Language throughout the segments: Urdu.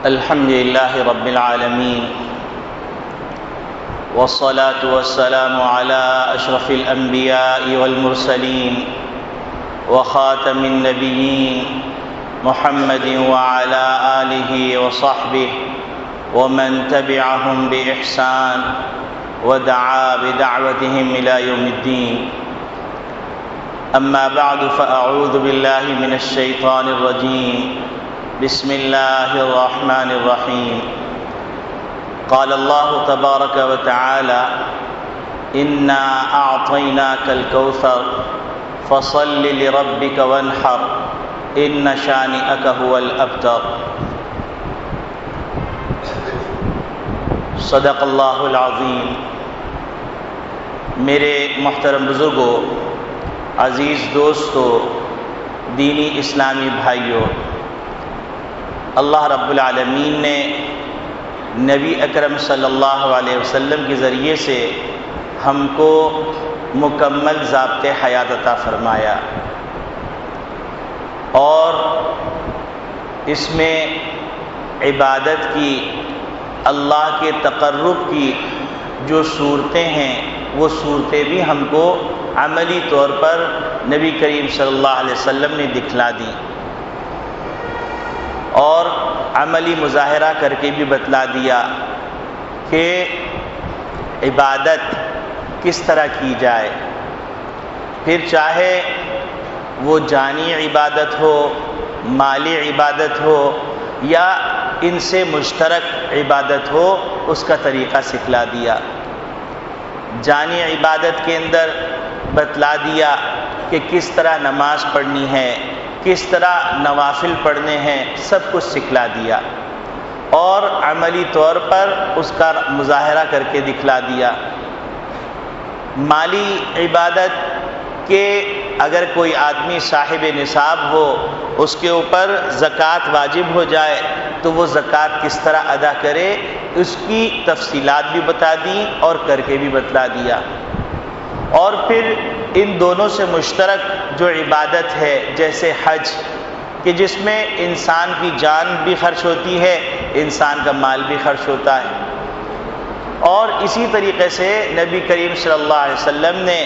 الحمد لله رب العالمين، والصلاة والسلام على أشرف الأنبياء والمرسلين وخاتم النبيين محمد وعلى آله وصحبه ومن تبعهم بإحسان ودعا بدعوتهم إلى يوم الدين. أما بعد، فأعوذ بالله من الشيطان الرجيم. بسم الله الرحمن الرحيم. قال الله تبارك وتعالى: إنا أعطيناك الكوثر فصل لربك وانحر إن شانئك هو الأبتر. صدق اللہ العظیم. میرے محترم بزرگوں، عزیز دوستو، دینی اسلامی بھائیوں، اللہ رب العالمین نے نبی اکرم صلی اللہ علیہ وسلم کے ذریعے سے ہم کو مکمل ضابط حیات عطا فرمایا، اور اس میں عبادت کی، اللہ کے تقرب کی جو صورتیں ہیں وہ صورتیں بھی ہم کو عملی طور پر نبی کریم صلی اللہ علیہ وسلم نے دکھلا دی، اور عملی مظاہرہ کر کے بھی بتلا دیا کہ عبادت کس طرح کی جائے، پھر چاہے وہ جانی عبادت ہو، مالی عبادت ہو، یا ان سے مشترک عبادت ہو، اس کا طریقہ سکھلا دیا. جانی عبادت کے اندر بتلا دیا کہ کس طرح نماز پڑھنی ہے، کس طرح نوافل پڑھنے ہیں، سب کچھ سکھلا دیا، اور عملی طور پر اس کا مظاہرہ کر کے دکھلا دیا. مالی عبادت کہ اگر کوئی آدمی صاحب نصاب ہو، اس کے اوپر زکوٰۃ واجب ہو جائے تو وہ زکوٰۃ کس طرح ادا کرے، اس کی تفصیلات بھی بتا دی اور کر کے بھی بتلا دیا. اور پھر ان دونوں سے مشترک جو عبادت ہے، جیسے حج، کہ جس میں انسان کی جان بھی خرچ ہوتی ہے، انسان کا مال بھی خرچ ہوتا ہے. اور اسی طریقے سے نبی کریم صلی اللہ علیہ وسلم نے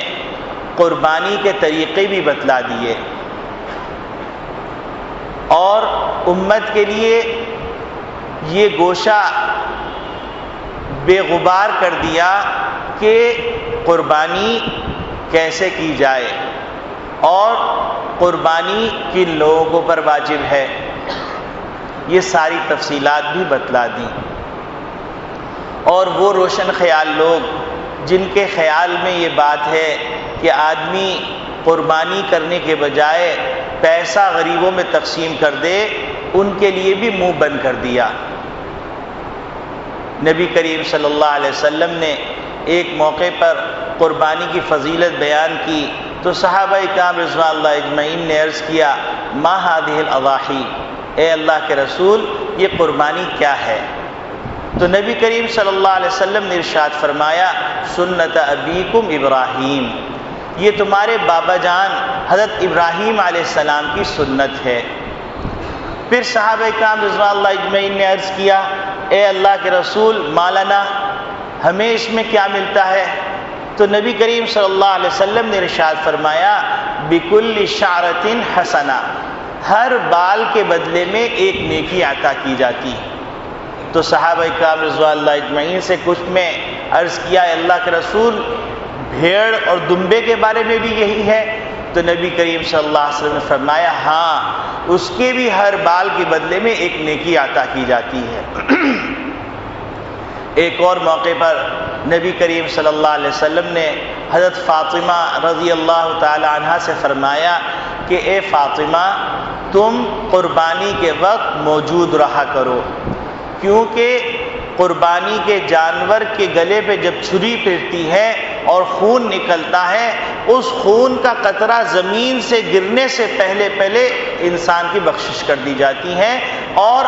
قربانی کے طریقے بھی بتلا دیے، اور امت کے لیے یہ گوشہ بے غبار کر دیا کہ قربانی کیسے کی جائے اور قربانی کن لوگوں کے اوپر واجب ہے، یہ ساری تفصیلات بھی بتلا دی. اور وہ روشن خیال لوگ جن کے خیال میں یہ بات ہے کہ آدمی قربانی کرنے کے بجائے پیسہ غریبوں میں تقسیم کر دے، ان کے لیے بھی منہ بند کر دیا. نبی کریم صلی اللہ علیہ وسلم نے ایک موقع پر قربانی کی فضیلت بیان کی تو صحابہ کرام رضوان اللہ اجمعین نے عرض کیا: ما هذه الاضاحی، اے اللہ کے رسول، یہ قربانی کیا ہے؟ تو نبی کریم صلی اللہ علیہ وسلم نے ارشاد فرمایا: سنت ابیکم ابراہیم، یہ تمہارے بابا جان حضرت ابراہیم علیہ السلام کی سنت ہے. پھر صحابہ کرام رضوان اللہ اجمعین نے عرض کیا: اے اللہ کے رسول، مالنا، ہمیں اس میں کیا ملتا ہے؟ تو نبی کریم صلی اللہ علیہ وسلم نے ارشاد فرمایا: بکل شعرۃ حسنہ، ہر بال کے بدلے میں ایک نیکی عطا کی جاتی. تو صحابہ کرام رضوان اللہ اجمعین سے کچھ میں عرض کیا: اے اللہ کے رسول، بھیڑ اور دمبے کے بارے میں بھی یہی ہے؟ تو نبی کریم صلی اللہ علیہ وسلم نے فرمایا: ہاں، اس کے بھی ہر بال کے بدلے میں ایک نیکی عطا کی جاتی ہے. ایک اور موقع پر نبی کریم صلی اللہ علیہ وسلم نے حضرت فاطمہ رضی اللہ تعالی عنہا سے فرمایا کہ اے فاطمہ، تم قربانی کے وقت موجود رہا کرو، کیونکہ قربانی کے جانور کے گلے پہ جب چھری پھرتی ہے اور خون نکلتا ہے، اس خون کا قطرہ زمین سے گرنے سے پہلے انسان کی بخشش کر دی جاتی ہے اور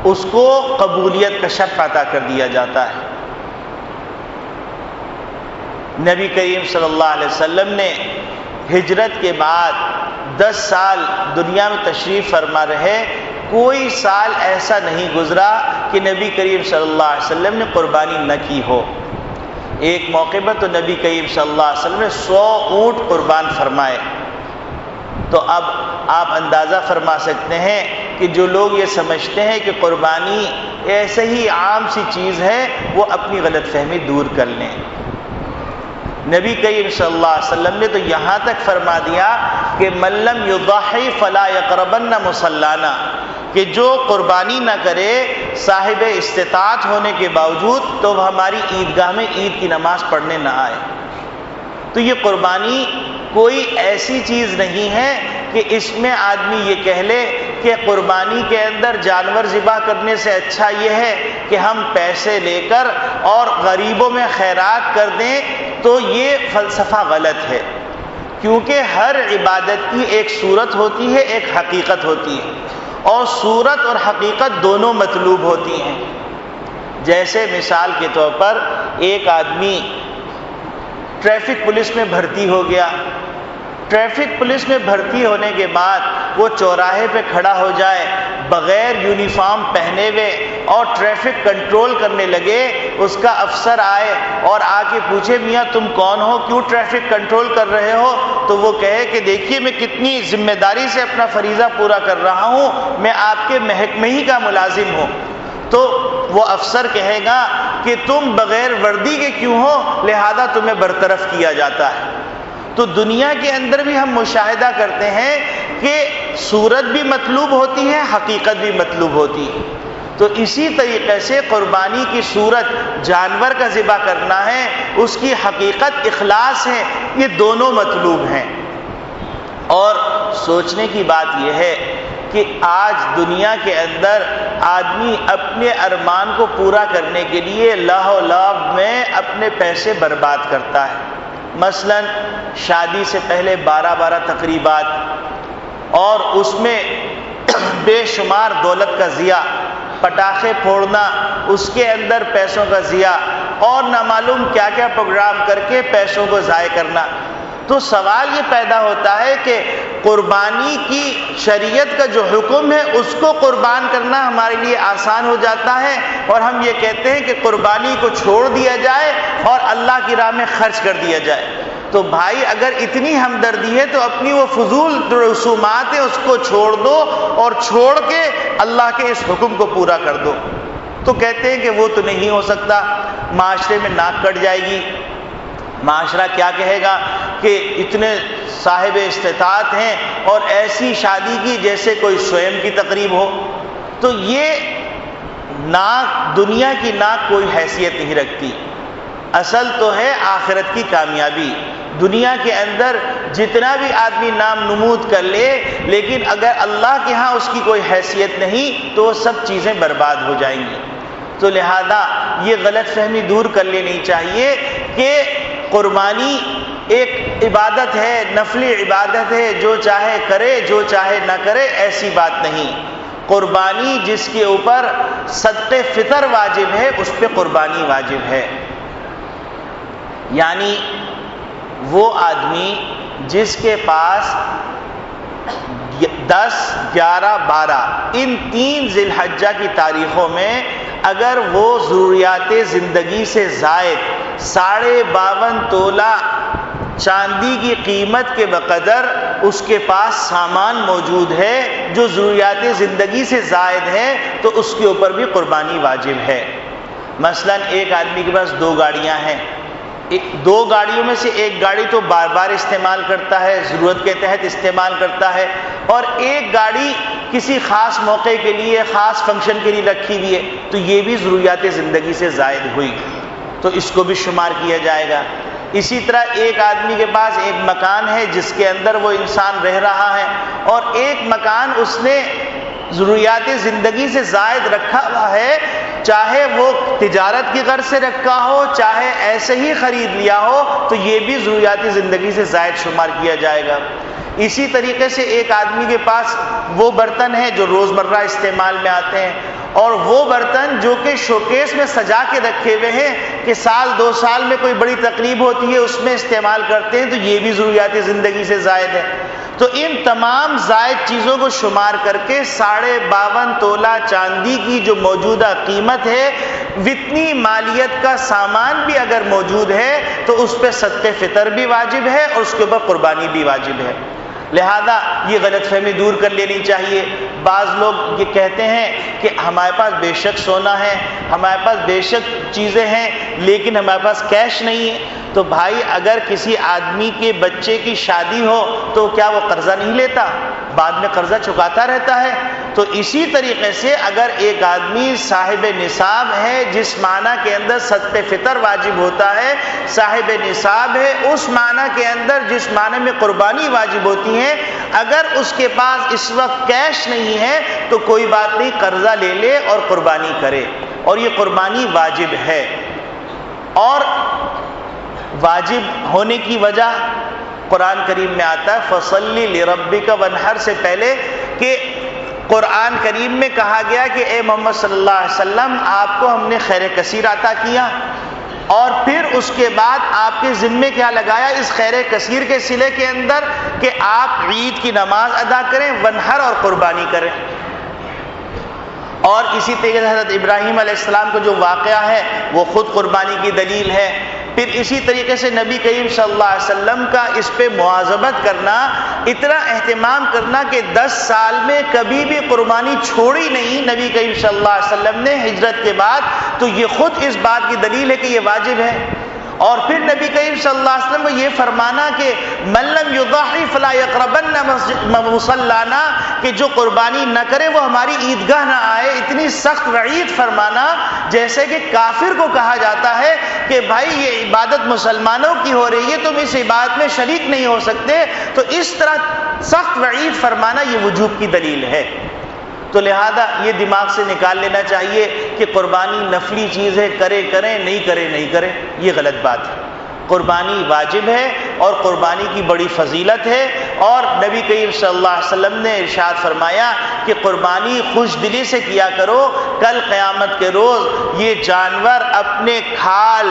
اس کو قبولیت کا شرف عطا کر دیا جاتا ہے. نبی کریم صلی اللہ علیہ وسلم نے ہجرت کے بعد 10 سال دنیا میں تشریف فرما رہے کوئی سال ایسا نہیں گزرا کہ نبی کریم صلی اللہ علیہ وسلم نے قربانی نہ کی ہو۔ ایک موقع پر تو نبی کریم صلی اللہ علیہ وسلم نے 100 اونٹ قربان فرمائے۔ تو اب آپ اندازہ فرما سکتے ہیں کہ جو لوگ یہ سمجھتے ہیں کہ قربانی ایسے ہی عام سی چیز ہے، وہ اپنی غلط فہمی دور کر لیں۔ نبی کریم صلی اللہ علیہ وسلم نے تو یہاں تک فرما دیا کہ من لم یضحی فلا یقربن مصلانا، کہ جو قربانی نہ کرے صاحب استطاعت ہونے کے باوجود تو وہ ہماری عیدگاہ میں عید کی نماز پڑھنے نہ آئے۔ تو یہ قربانی کوئی ایسی چیز نہیں ہے کہ اس میں آدمی یہ کہہ لے کہ قربانی کے اندر جانور ذبح کرنے سے اچھا یہ ہے کہ ہم پیسے لے کر اور غریبوں میں خیرات کر دیں، تو یہ فلسفہ غلط ہے، کیونکہ ہر عبادت کی ایک صورت ہوتی ہے، ایک حقیقت ہوتی ہے، اور صورت اور حقیقت دونوں مطلوب ہوتی ہیں۔ جیسے مثال کے طور پر ایک آدمی ٹریفک پولیس میں بھرتی ہو گیا، ٹریفک پولیس میں بھرتی ہونے کے بعد وہ چوراہے پہ کھڑا ہو جائے بغیر یونیفارم پہنے ہوئے اور ٹریفک کنٹرول کرنے لگے، اس کا افسر آئے اور آ کے پوچھے میاں تم کون ہو، کیوں ٹریفک کنٹرول کر رہے ہو؟ تو وہ کہے کہ دیکھیے میں کتنی ذمہ داری سے اپنا فریضہ پورا کر رہا ہوں، میں آپ کے محکمے ہی کا ملازم ہوں۔ تو وہ افسر کہے گا کہ تم بغیر وردی کے کیوں ہو، لہذا تمہیں برطرف کیا جاتا ہے۔ تو دنیا کے اندر بھی ہم مشاہدہ کرتے ہیں کہ صورت بھی مطلوب ہوتی ہے، حقیقت بھی مطلوب ہوتی ہے۔ تو اسی طریقے سے قربانی کی صورت جانور کا ذبح کرنا ہے، اس کی حقیقت اخلاص ہے، یہ دونوں مطلوب ہیں۔ اور سوچنے کی بات یہ ہے کہ آج دنیا کے اندر آدمی اپنے ارمان کو پورا کرنے کے لیے لاہ و لعب میں اپنے پیسے برباد کرتا ہے۔ مثلا شادی سے پہلے 12 تقریبات، اور اس میں بے شمار دولت کا ضیاع، پٹاخے پھوڑنا، اس کے اندر پیسوں کا ضیاع، اور نہ معلوم کیا کیا پروگرام کر کے پیسوں کو ضائع کرنا۔ تو سوال یہ پیدا ہوتا ہے کہ قربانی کی شریعت کا جو حکم ہے اس کو قربان کرنا ہمارے لیے آسان ہو جاتا ہے، اور ہم یہ کہتے ہیں کہ قربانی کو چھوڑ دیا جائے اور اللہ کی راہ میں خرچ کر دیا جائے۔ تو بھائی اگر اتنی ہمدردی ہے تو اپنی وہ فضول رسومات ہیں اس کو چھوڑ دو، اور چھوڑ کے اللہ کے اس حکم کو پورا کر دو۔ تو کہتے ہیں کہ وہ تو نہیں ہو سکتا، معاشرے میں ناک کٹ جائے گی، معاشرہ کیا کہے گا کہ اتنے صاحب استطاعت ہیں اور ایسی شادی کی جیسے کوئی سوئم کی تقریب ہو۔ تو یہ ناک، دنیا کی ناک کوئی حیثیت نہیں رکھتی، اصل تو ہے آخرت کی کامیابی۔ دنیا کے اندر جتنا بھی آدمی نام نمود کر لے، لیکن اگر اللہ کے ہاں اس کی کوئی حیثیت نہیں تو وہ سب چیزیں برباد ہو جائیں گی۔ تو لہذا یہ غلط فہمی دور کر لینی چاہیے کہ قربانی ایک عبادت ہے، نفلی عبادت ہے، جو چاہے کرے جو چاہے نہ کرے، ایسی بات نہیں۔ قربانی جس کے اوپر صدقہ فطر واجب ہے اس پہ قربانی واجب ہے۔ یعنی وہ آدمی جس کے پاس 10، 11، 12 ان 3 ذی الحجہ کی تاریخوں میں اگر وہ ضروریات زندگی سے زائد 52.5 تولہ چاندی کی قیمت کے بقدر اس کے پاس سامان موجود ہے جو ضروریات زندگی سے زائد ہے، تو اس کے اوپر بھی قربانی واجب ہے۔ مثلا ایک آدمی کے پاس 2 گاڑیاں ہیں، 2 گاڑیوں میں سے ایک گاڑی تو بار بار استعمال کرتا ہے، ضرورت کے تحت استعمال کرتا ہے، اور ایک گاڑی کسی خاص موقع کے لیے، خاص فنکشن کے لیے رکھی ہوئی ہے، تو یہ بھی ضروریات زندگی سے زائد ہوئی، تو اس کو بھی شمار کیا جائے گا۔ اسی طرح ایک آدمی کے پاس ایک مکان ہے جس کے اندر وہ انسان رہ رہا ہے، اور ایک مکان اس نے ضروریات زندگی سے زائد رکھا ہوا ہے، چاہے وہ تجارت کی غرض سے رکھا ہو چاہے ایسے ہی خرید لیا ہو، تو یہ بھی ضروریات زندگی سے زائد شمار کیا جائے گا۔ اسی طریقے سے ایک آدمی کے پاس وہ برتن ہیں جو روزمرہ استعمال میں آتے ہیں، اور وہ برتن جو کہ شوکیس میں سجا کے رکھے ہوئے ہیں کہ سال 2 سال میں کوئی بڑی تقریب ہوتی ہے اس میں استعمال کرتے ہیں، تو یہ بھی ضروریات زندگی سے زائد ہے۔ تو ان تمام زائد چیزوں کو شمار کر کے 52.5 تولہ چاندی کی جو موجودہ قیمت ہے، اتنی مالیت کا سامان بھی اگر موجود ہے تو اس پہ صدقہ فطر بھی واجب ہے اور اس کے اوپر قربانی بھی واجب ہے۔ لہذا یہ غلط فہمی دور کر لینی چاہیے۔ بعض لوگ یہ کہتے ہیں کہ ہمارے پاس بے شک سونا ہے، ہمارے پاس بے شک چیزیں ہیں، لیکن ہمارے پاس کیش نہیں ہے۔ تو بھائی اگر کسی آدمی کے بچے کی شادی ہو تو کیا وہ قرضہ نہیں لیتا؟ بعد میں قرضہ چکاتا رہتا ہے۔ تو اسی طریقے سے اگر ایک آدمی صاحب نصاب ہے، جس معنی کے اندر صدقہ فطر واجب ہوتا ہے، صاحب نصاب ہے اس معنی کے اندر جس معنی میں قربانی واجب ہوتی ہے، اگر اس کے پاس اس وقت کیش نہیں ہے تو کوئی بات نہیں، قرضہ لے لے اور قربانی کرے، اور یہ قربانی واجب ہے۔ اور واجب ہونے کی وجہ قرآن کریم میں آتا ہے فَصَلِّ لِرَبِّكَ وَانْحَرْ سے پہلے کہ قرآن کریم میں کہا گیا کہ اے محمد صلی اللہ علیہ وسلم آپ کو ہم نے خیر کثیر عطا کیا، اور پھر اس کے بعد آپ کے ذمے کیا لگایا اس خیر کثیر کے صلے کے اندر کہ آپ عید کی نماز ادا کریں، ونحر اور قربانی کریں۔ اور اسی طریقے سے حضرت ابراہیم علیہ السلام کا جو واقعہ ہے وہ خود قربانی کی دلیل ہے۔ پھر اسی طریقے سے نبی کریم صلی اللہ علیہ وسلم کا اس پہ مواظبت کرنا، اتنا اہتمام کرنا کہ 10 سال میں کبھی بھی قربانی چھوڑی نہیں نبی کریم صلی اللہ علیہ وسلم نے ہجرت کے بعد، تو یہ خود اس بات کی دلیل ہے کہ یہ واجب ہے۔ اور پھر نبی کریم صلی اللہ علیہ وسلم کو یہ فرمانا کہ من لم یضحی فلا یقربن مصلانا، کہ جو قربانی نہ کرے وہ ہماری عیدگاہ نہ آئے، اتنی سخت وعید فرمانا، جیسے کہ کافر کو کہا جاتا ہے کہ بھائی یہ عبادت مسلمانوں کی ہو رہی ہے، تم اس عبادت میں شریک نہیں ہو سکتے، تو اس طرح سخت وعید فرمانا یہ وجوب کی دلیل ہے۔ تو لہذا یہ دماغ سے نکال لینا چاہیے کہ قربانی نفلی چیز ہے، کرے کریں، نہیں کرے نہیں کرے، یہ غلط بات ہے۔ قربانی واجب ہے اور قربانی کی بڑی فضیلت ہے، اور نبی کریم صلی اللہ علیہ وسلم نے ارشاد فرمایا کہ قربانی خوش دلی سے کیا کرو، کل قیامت کے روز یہ جانور اپنے کھال،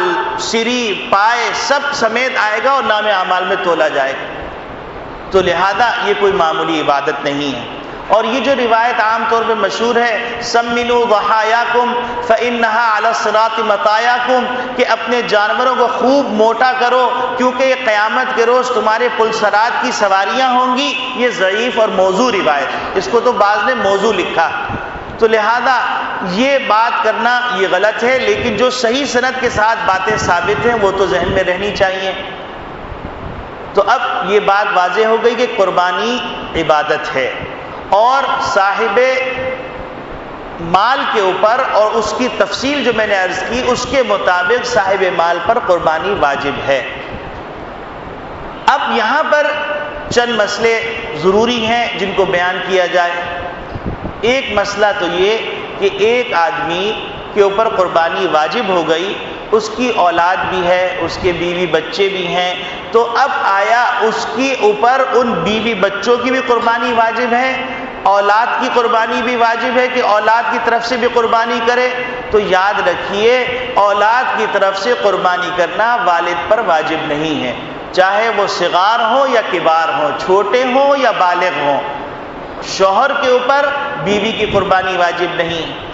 سری، پائے سب سمیت آئے گا اور نام اعمال میں تولا جائے گا۔ تو لہذا یہ کوئی معمولی عبادت نہیں ہے۔ اور یہ جو روایت عام طور پہ مشہور ہے سمنوا ضحایاکم فإنها علی الصراط مطایاکم، کہ اپنے جانوروں کو خوب موٹا کرو کیونکہ یہ قیامت کے روز تمہارے پلسرات کی سواریاں ہوں گی، یہ ضعیف اور موضوع روایت ہے، اس کو تو بعض نے موضوع لکھا۔ تو لہذا یہ بات کرنا یہ غلط ہے، لیکن جو صحیح سند کے ساتھ باتیں ثابت ہیں وہ تو ذہن میں رہنی چاہیے۔ تو اب یہ بات واضح ہو گئی کہ قربانی عبادت ہے، اور صاحب مال کے اوپر، اور اس کی تفصیل جو میں نے عرض کی اس کے مطابق صاحب مال پر قربانی واجب ہے۔ اب یہاں پر چند مسئلے ضروری ہیں جن کو بیان کیا جائے۔ ایک مسئلہ تو یہ کہ ایک آدمی کے اوپر قربانی واجب ہو گئی، اس کی اولاد بھی ہے، اس کے بیوی بچے بھی ہیں، تو اب آیا اس کی اوپر ان بیوی بچوں کی بھی قربانی واجب ہے، اولاد کی قربانی بھی واجب ہے کہ اولاد کی طرف سے بھی قربانی کرے؟ تو یاد رکھیے اولاد کی طرف سے قربانی کرنا والد پر واجب نہیں ہے، چاہے وہ صغار ہوں یا کبار ہوں، چھوٹے ہوں یا بالغ ہوں۔ شوہر کے اوپر بیوی کی قربانی واجب نہیں،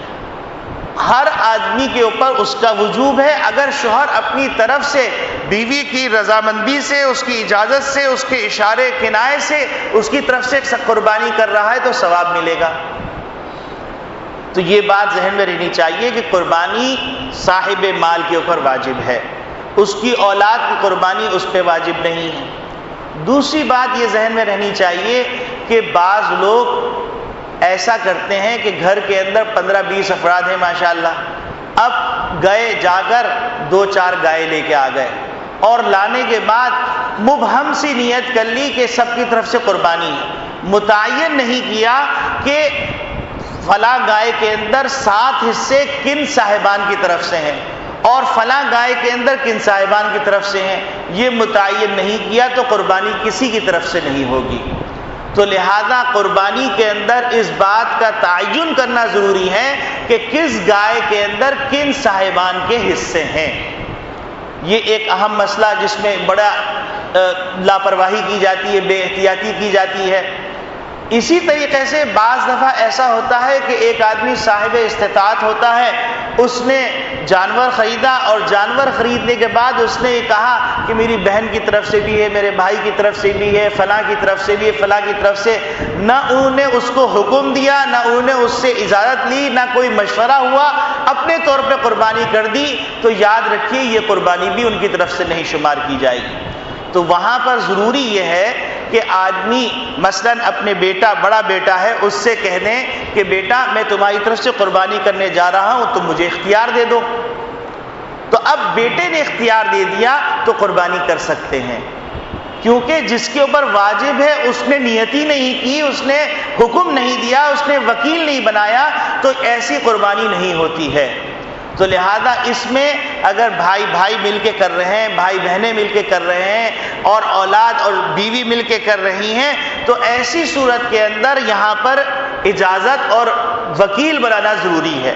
ہر آدمی کے اوپر اس کا وجوب ہے۔ اگر شوہر اپنی طرف سے بیوی کی رضامندی سے، اس کی اجازت سے، اس کے اشارے کنائے سے اس کی طرف سے قربانی کر رہا ہے تو ثواب ملے گا۔ تو یہ بات ذہن میں رہنی چاہیے کہ قربانی صاحب مال کے اوپر واجب ہے، اس کی اولاد کی قربانی اس پہ واجب نہیں ہے۔ دوسری بات یہ ذہن میں رہنی چاہیے کہ بعض لوگ ایسا کرتے ہیں کہ گھر کے اندر 15-20 افراد ہیں ماشاءاللہ، اب گئے جا کر 2-4 گائے لے کے آ گئے، اور لانے کے بعد مبہم سی نیت کر لی کہ سب کی طرف سے قربانی ہے، متعین نہیں کیا کہ فلاں گائے کے اندر 7 حصے کن صاحبان کی طرف سے ہیں اور فلاں گائے کے اندر کن صاحبان کی طرف سے ہیں، یہ متعین نہیں کیا تو قربانی کسی کی طرف سے نہیں ہوگی۔ تو لہذا قربانی کے اندر اس بات کا تعین کرنا ضروری ہے کہ کس گائے کے اندر کن صاحبان کے حصے ہیں۔ یہ ایک اہم مسئلہ جس میں بڑا لاپرواہی کی جاتی ہے، بے احتیاطی کی جاتی ہے۔ اسی طریقے سے بعض دفعہ ایسا ہوتا ہے کہ ایک آدمی صاحب استطاعت ہوتا ہے، اس نے جانور خریدا اور جانور خریدنے کے بعد اس نے یہ کہا کہ میری بہن کی طرف سے بھی ہے، میرے بھائی کی طرف سے بھی ہے، فلاں کی طرف سے بھی ہے، فلاں کی طرف سے، نہ انہوں نے اس کو حکم دیا، نہ انہوں نے اس سے اجازت لی، نہ کوئی مشورہ ہوا، اپنے طور پہ قربانی کر دی، تو یاد رکھیے یہ قربانی بھی ان کی طرف سے نہیں شمار کی جائے گی۔ تو وہاں پر ضروری یہ ہے کہ آدمی مثلاً اپنے بیٹا، بڑا بیٹا ہے، اس سے کہہ دیں کہ بیٹا میں تمہاری طرف سے قربانی کرنے جا رہا ہوں، تم مجھے اختیار دے دو۔ تو اب بیٹے نے اختیار دے دیا تو قربانی کر سکتے ہیں، کیونکہ جس کے اوپر واجب ہے اس نے نیت ہی نہیں کی، اس نے حکم نہیں دیا، اس نے وکیل نہیں بنایا، تو ایسی قربانی نہیں ہوتی ہے۔ تو لہذا اس میں اگر بھائی بھائی مل کے کر رہے ہیں، بھائی بہنیں مل کے کر رہے ہیں، اور اولاد اور بیوی مل کے کر رہی ہیں، تو ایسی صورت کے اندر یہاں پر اجازت اور وکیل بنانا ضروری ہے۔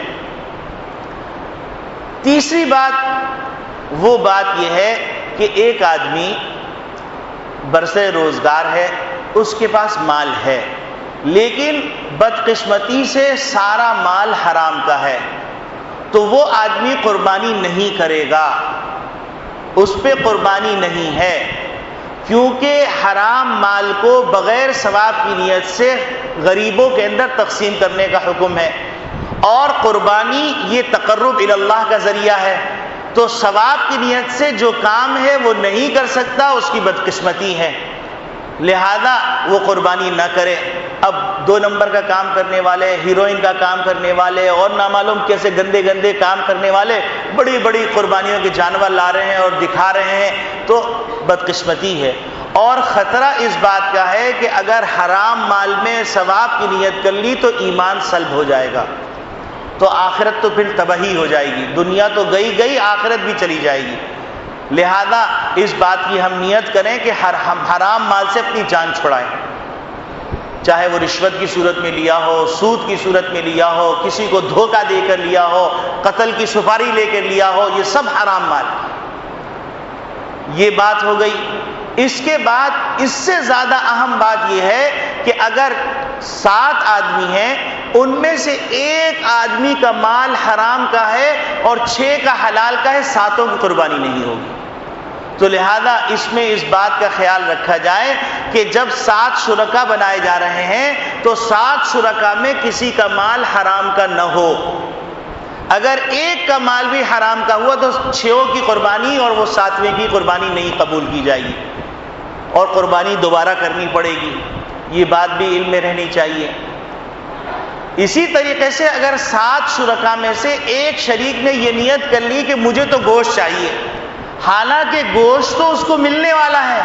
تیسری بات وہ بات یہ ہے کہ ایک آدمی برسر روزگار ہے، اس کے پاس مال ہے، لیکن بدقسمتی سے سارا مال حرام کا ہے، تو وہ آدمی قربانی نہیں کرے گا، اس پہ قربانی نہیں ہے، کیونکہ حرام مال کو بغیر ثواب کی نیت سے غریبوں کے اندر تقسیم کرنے کا حکم ہے، اور قربانی یہ تقرب الی اللہ کا ذریعہ ہے، تو ثواب کی نیت سے جو کام ہے وہ نہیں کر سکتا، اس کی بدقسمتی ہے، لہذا وہ قربانی نہ کرے۔ اب 2 نمبر کا کام کرنے والے، ہیروئن کا کام کرنے والے، اور نامعلوم کیسے گندے گندے کام کرنے والے بڑی بڑی قربانیوں کے جانور لا رہے ہیں اور دکھا رہے ہیں، تو بدقسمتی ہے۔ اور خطرہ اس بات کا ہے کہ اگر حرام مال میں ثواب کی نیت کر لی تو ایمان سلب ہو جائے گا، تو آخرت تو پھر تباہی ہو جائے گی، دنیا تو گئی آخرت بھی چلی جائے گی۔ لہذا اس بات کی ہم نیت کریں کہ ہم حرام مال سے اپنی جان چھڑائیں، چاہے وہ رشوت کی صورت میں لیا ہو، سود کی صورت میں لیا ہو، کسی کو دھوکہ دے کر لیا ہو، قتل کی سپاری لے کر لیا ہو، یہ سب حرام مال۔ یہ بات ہو گئی۔ اس کے بعد اس سے زیادہ اہم بات یہ ہے کہ اگر 7 آدمی ہیں، ان میں سے ایک آدمی کا مال حرام کا ہے اور 6 کا حلال کا ہے، 7 کی قربانی نہیں ہوگی۔ تو لہذا اس میں اس بات کا خیال رکھا جائے کہ جب 7 شرکا بنائے جا رہے ہیں تو 7 شرکا میں کسی کا مال حرام کا نہ ہو۔ اگر ایک کا مال بھی حرام کا ہوا تو 6 کی قربانی اور وہ 7ویں کی قربانی نہیں قبول کی جائے گی، اور قربانی دوبارہ کرنی پڑے گی۔ یہ بات بھی علم میں رہنی چاہیے۔ اسی طریقے سے اگر 7 شرکا میں سے ایک شریک نے یہ نیت کر لی کہ مجھے تو گوشت چاہیے، حالانکہ گوشت تو اس کو ملنے والا ہے،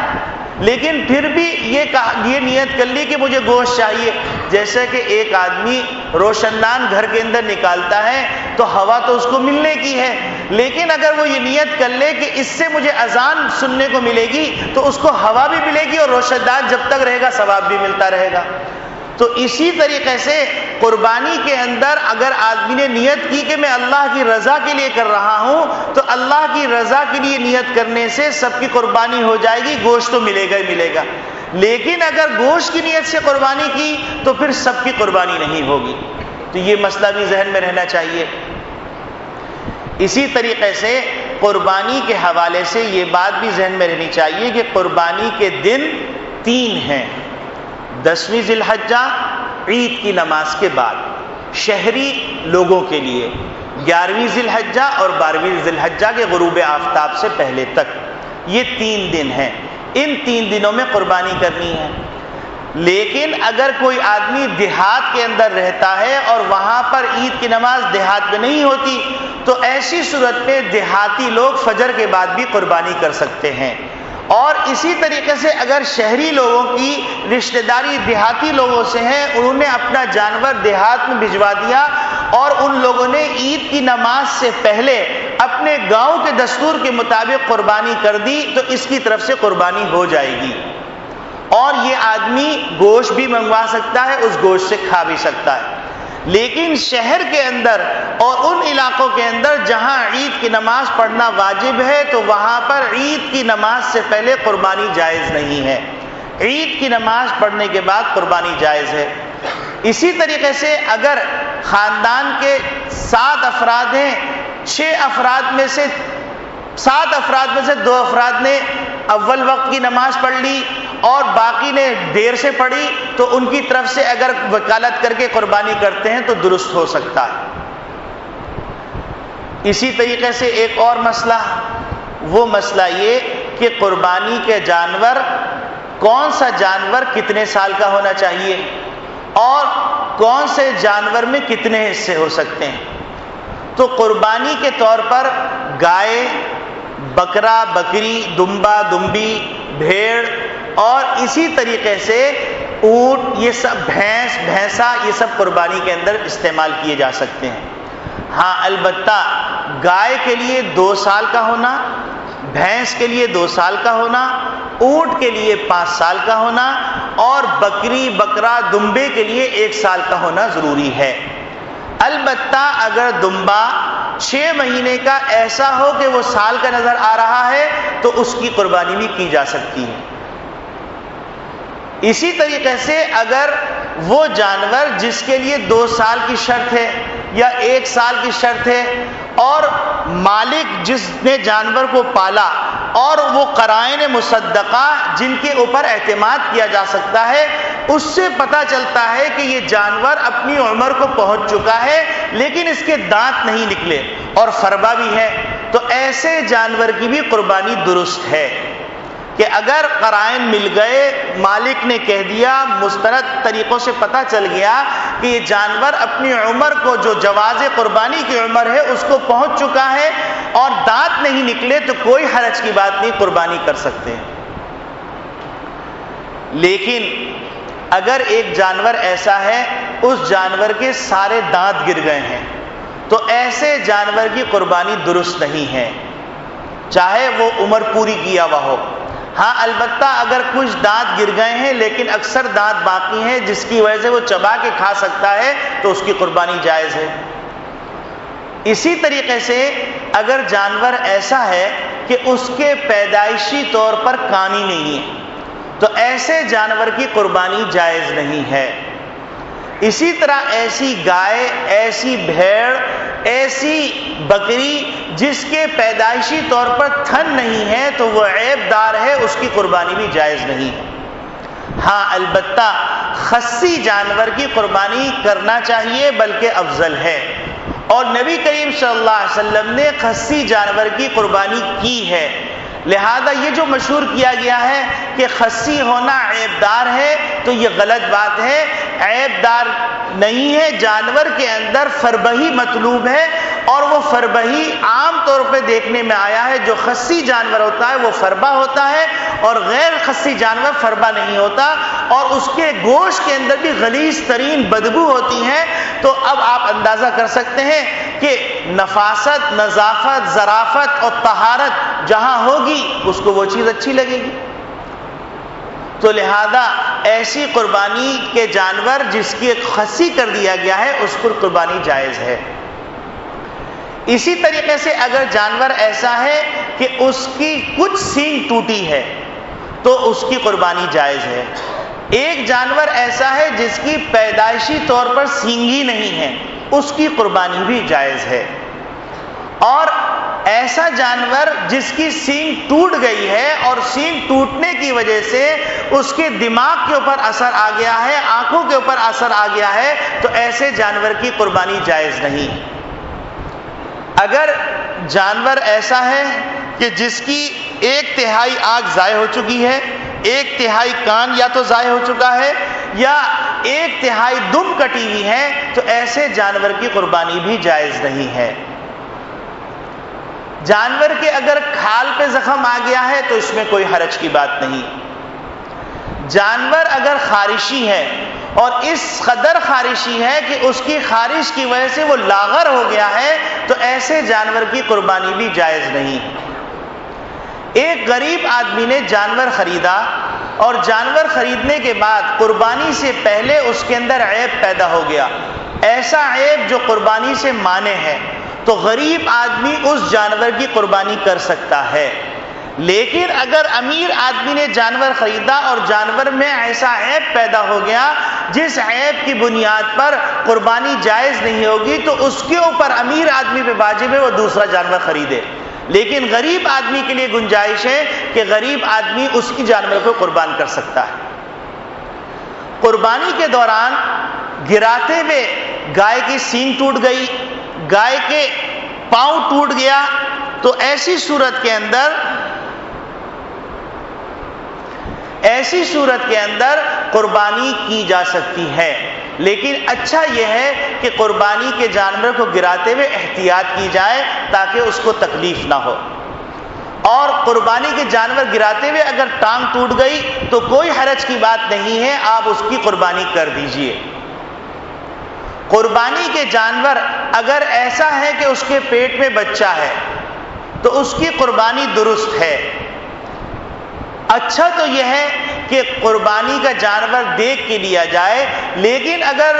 لیکن پھر بھی یہ نیت کر لی کہ مجھے گوشت چاہیے، جیسے کہ ایک آدمی روشندان گھر کے اندر نکالتا ہے تو ہوا تو اس کو ملنے کی ہے، لیکن اگر وہ یہ نیت کر لے کہ اس سے مجھے اذان سننے کو ملے گی تو اس کو ہوا بھی ملے گی اور روشندان جب تک رہے گا ثواب بھی ملتا رہے گا۔ تو اسی طریقے سے قربانی کے اندر اگر آدمی نے نیت کی کہ میں اللہ کی رضا کے لیے کر رہا ہوں، تو اللہ کی رضا کے لیے نیت کرنے سے سب کی قربانی ہو جائے گی، گوشت تو ملے گا ہی ملے گا۔ لیکن اگر گوشت کی نیت سے قربانی کی تو پھر سب کی قربانی نہیں ہوگی۔ تو یہ مسئلہ بھی ذہن میں رہنا چاہیے۔ اسی طریقے سے قربانی کے حوالے سے یہ بات بھی ذہن میں رہنی چاہیے کہ قربانی کے دن 3 ہیں: 10ویں ذی الحجہ عید کی نماز کے بعد شہری لوگوں کے لیے، 11ویں ذی الحجہ اور 12ویں ذی الحجہ کے غروب آفتاب سے پہلے تک، یہ 3 دن ہیں۔ ان 3 دنوں میں قربانی کرنی ہے۔ لیکن اگر کوئی آدمی دیہات کے اندر رہتا ہے اور وہاں پر عید کی نماز دیہات میں نہیں ہوتی، تو ایسی صورت میں دیہاتی لوگ فجر کے بعد بھی قربانی کر سکتے ہیں۔ اور اسی طریقے سے اگر شہری لوگوں کی رشتہ داری دیہاتی لوگوں سے ہے، انہوں نے اپنا جانور دیہات میں بھجوا دیا اور ان لوگوں نے عید کی نماز سے پہلے اپنے گاؤں کے دستور کے مطابق قربانی کر دی، تو اس کی طرف سے قربانی ہو جائے گی، اور یہ آدمی گوشت بھی منگوا سکتا ہے، اس گوشت سے کھا بھی سکتا ہے۔ لیکن شہر کے اندر اور ان علاقوں کے اندر جہاں عید کی نماز پڑھنا واجب ہے تو وہاں پر عید کی نماز سے پہلے قربانی جائز نہیں ہے، عید کی نماز پڑھنے کے بعد قربانی جائز ہے۔ اسی طریقے سے اگر خاندان کے 7 افراد ہیں، 7 افراد میں سے 2 افراد نے اول وقت کی نماز پڑھ لی اور باقی نے دیر سے پڑھی، تو ان کی طرف سے اگر وکالت کر کے قربانی کرتے ہیں تو درست ہو سکتا ہے۔ اسی طریقے سے ایک اور مسئلہ، وہ مسئلہ یہ کہ قربانی کے جانور، کون سا جانور کتنے سال کا ہونا چاہیے اور کون سے جانور میں کتنے حصے ہو سکتے ہیں۔ تو قربانی کے طور پر گائے، بکرا، بکری، دمبا، دمبی، بھیڑ اور اسی طریقے سے اونٹ، یہ سب بھینس، بھینسا، یہ سب قربانی کے اندر استعمال کیے جا سکتے ہیں۔ ہاں البتہ گائے کے لیے 2 سال کا ہونا، بھینس کے لیے 2 سال کا ہونا، اونٹ کے لیے 5 سال کا ہونا اور بکری، بکرا، دمبے کے لیے 1 سال کا ہونا ضروری ہے۔ البتہ اگر دمبا 6 مہینے کا ایسا ہو کہ وہ سال کا نظر آ رہا ہے تو اس کی قربانی بھی کی جا سکتی ہے۔ اسی طریقے سے اگر وہ جانور جس کے لیے 2 سال کی شرط ہے یا 1 سال کی شرط ہے اور مالک جس نے جانور کو پالا اور وہ قرائن مصدقہ جن کے اوپر اعتماد کیا جا سکتا ہے، اس سے پتہ چلتا ہے کہ یہ جانور اپنی عمر کو پہنچ چکا ہے لیکن اس کے دانت نہیں نکلے اور فربا بھی ہے، تو ایسے جانور کی بھی قربانی درست ہے کہ اگر قرائن مل گئے، مالک نے کہہ دیا، مستند طریقوں سے پتہ چل گیا کہ یہ جانور اپنی عمر کو، جو جواز قربانی کی عمر ہے، اس کو پہنچ چکا ہے اور دانت نہیں نکلے، تو کوئی حرج کی بات نہیں، قربانی کر سکتے ہیں۔ لیکن اگر ایک جانور ایسا ہے اس جانور کے سارے دانت گر گئے ہیں تو ایسے جانور کی قربانی درست نہیں ہے، چاہے وہ عمر پوری کیا ہوا ہو۔ ہاں البتہ اگر کچھ دانت گر گئے ہیں لیکن اکثر دانت باقی ہیں جس کی وجہ سے وہ چبا کے کھا سکتا ہے تو اس کی قربانی جائز ہے۔ اسی طریقے سے اگر جانور ایسا ہے کہ اس کے پیدائشی طور پر کانی نہیں ہے تو ایسے جانور کی قربانی جائز نہیں ہے۔ اسی طرح ایسی گائے، ایسی بھیڑ، ایسی بکری جس کے پیدائشی طور پر تھن نہیں ہے تو وہ عیب دار ہے، اس کی قربانی بھی جائز نہیں ہے۔ ہاں البتہ خصی جانور کی قربانی کرنا چاہیے، بلکہ افضل ہے، اور نبی کریم صلی اللہ علیہ وسلم نے خصی جانور کی قربانی کی ہے۔ لہذا یہ جو مشہور کیا گیا ہے کہ خصی ہونا عیب دار ہے تو یہ غلط بات ہے، عیب دار نہیں ہے، جانور کے اندر فربہی مطلوب ہے، اور وہ فربہی عام طور پہ دیکھنے میں آیا ہے، جو خصی جانور ہوتا ہے وہ فربا ہوتا ہے اور غیر خصی جانور فربا نہیں ہوتا، اور اس کے گوشت کے اندر بھی غلیظ ترین بدبو ہوتی ہے۔ تو اب آپ اندازہ کر سکتے ہیں کہ نفاست، نظافت، ظرافت اور طہارت جہاں ہوگی اس کو وہ چیز اچھی لگے گی۔ تو لہذا ایسی قربانی کے جانور جس کی ایک خصی کر دیا گیا ہے اس پر قربانی جائز ہے۔ اسی طریقے سے اگر جانور ایسا ہے کہ اس کی کچھ سینگ ٹوٹی ہے تو اس کی قربانی جائز ہے۔ ایک جانور ایسا ہے جس کی پیدائشی طور پر سینگ ہی نہیں ہے، اس کی قربانی بھی جائز ہے۔ اور ایسا جانور جس کی سینگ ٹوٹ گئی ہے اور سینگ ٹوٹنے کی وجہ سے اس کے دماغ کے اوپر اثر آ گیا ہے، آنکھوں کے اوپر اثر آ گیا ہے، تو ایسے جانور کی قربانی جائز نہیں۔ اگر جانور ایسا ہے کہ جس کی 1/3 آنکھ ضائع ہو چکی ہے، 1/3 کان یا تو ضائع ہو چکا ہے یا 1/3 دم کٹی ہوئی ہے، تو ایسے جانور کی قربانی بھی جائز نہیں ہے۔ جانور کے اگر کھال پہ زخم آ گیا ہے تو اس میں کوئی حرج کی بات نہیں۔ جانور اگر خارشی ہے اور اس قدر خارشی ہے کہ اس کی خارش کی وجہ سے وہ لاغر ہو گیا ہے تو ایسے جانور کی قربانی بھی جائز نہیں۔ ایک غریب آدمی نے جانور خریدا اور جانور خریدنے کے بعد قربانی سے پہلے اس کے اندر عیب پیدا ہو گیا، ایسا عیب جو قربانی سے مانع ہے، تو غریب آدمی اس جانور کی قربانی کر سکتا ہے۔ لیکن اگر امیر آدمی نے جانور خریدا اور جانور میں ایسا عیب پیدا ہو گیا جس عیب کی بنیاد پر قربانی جائز نہیں ہوگی، تو اس کے اوپر امیر آدمی پہ واجب ہے وہ دوسرا جانور خریدے۔ لیکن غریب آدمی کے لیے گنجائش ہے کہ غریب آدمی اس کی جانور کو قربان کر سکتا ہے۔ قربانی کے دوران گراتے ہوئے گائے کی سینگ ٹوٹ گئی، گائے کے پاؤں ٹوٹ گیا، تو ایسی صورت کے اندر قربانی کی جا سکتی ہے۔ لیکن اچھا یہ ہے کہ قربانی کے جانور کو گراتے ہوئے احتیاط کی جائے تاکہ اس کو تکلیف نہ ہو۔ اور قربانی کے جانور گراتے ہوئے اگر ٹانگ ٹوٹ گئی تو کوئی حرج کی بات نہیں ہے، آپ اس کی قربانی کر دیجئے۔ قربانی کے جانور اگر ایسا ہے کہ اس کے پیٹ میں بچہ ہے تو اس کی قربانی درست ہے۔ اچھا تو یہ ہے کہ قربانی کا جانور دیکھ کے لیا جائے، لیکن اگر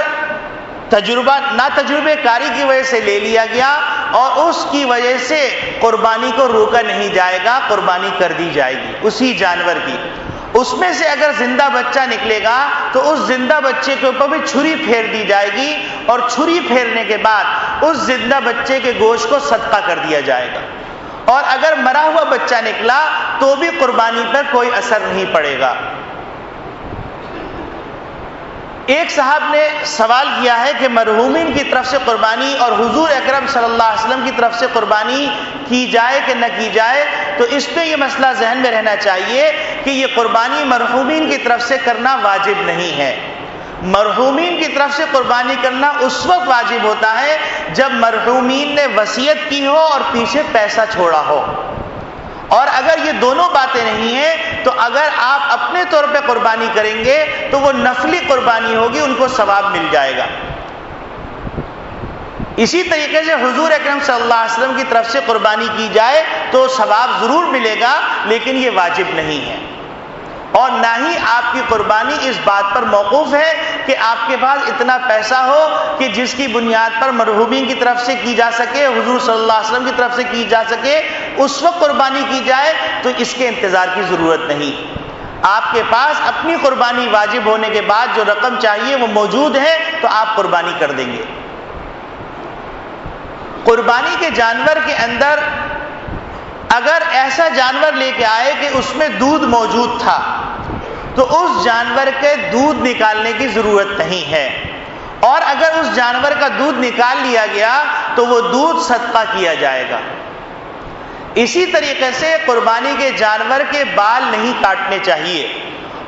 ناتجربہ کاری کی وجہ سے لے لیا گیا اور اس کی وجہ سے قربانی کو روکا نہیں جائے گا، قربانی کر دی جائے گی اسی جانور کی۔ اس میں سے اگر زندہ بچہ نکلے گا تو اس زندہ بچے کے اوپر بھی چھری پھیر دی جائے گی، اور چھری پھیرنے کے بعد اس زندہ بچے کے گوشت کو صدقہ کر دیا جائے گا۔ اور اگر مرا ہوا بچہ نکلا تو بھی قربانی پر کوئی اثر نہیں پڑے گا۔ ایک صاحب نے سوال کیا ہے کہ مرحومین کی طرف سے قربانی اور حضور اکرم صلی اللہ علیہ وسلم کی طرف سے قربانی کی جائے کہ نہ کی جائے، تو اس پہ یہ مسئلہ ذہن میں رہنا چاہیے کہ یہ قربانی مرحومین کی طرف سے کرنا واجب نہیں ہے۔ مرحومین کی طرف سے قربانی کرنا اس وقت واجب ہوتا ہے جب مرحومین نے وصیت کی ہو اور پیچھے پیسہ چھوڑا ہو۔ اور اگر یہ دونوں باتیں نہیں ہیں تو اگر آپ اپنے طور پہ قربانی کریں گے تو وہ نفلی قربانی ہوگی، ان کو ثواب مل جائے گا۔ اسی طریقے سے حضور اکرم صلی اللہ علیہ وسلم کی طرف سے قربانی کی جائے تو ثواب ضرور ملے گا، لیکن یہ واجب نہیں ہے۔ اور نہ ہی آپ کی قربانی اس بات پر موقوف ہے کہ آپ کے پاس اتنا پیسہ ہو کہ جس کی بنیاد پر مرحومین کی طرف سے کی جا سکے، حضور صلی اللہ علیہ وسلم کی طرف سے کی جا سکے، اس وقت قربانی کی جائے، تو اس کے انتظار کی ضرورت نہیں۔ آپ کے پاس اپنی قربانی واجب ہونے کے بعد جو رقم چاہیے وہ موجود ہے تو آپ قربانی کر دیں گے۔ قربانی کے جانور کے اندر اگر ایسا جانور لے کے آئے کہ اس میں دودھ موجود تھا تو اس جانور کے دودھ نکالنے کی ضرورت نہیں ہے، اور اگر اس جانور کا دودھ نکال لیا گیا تو وہ دودھ صدقہ کیا جائے گا۔ اسی طریقے سے قربانی کے جانور کے بال نہیں کاٹنے چاہیے،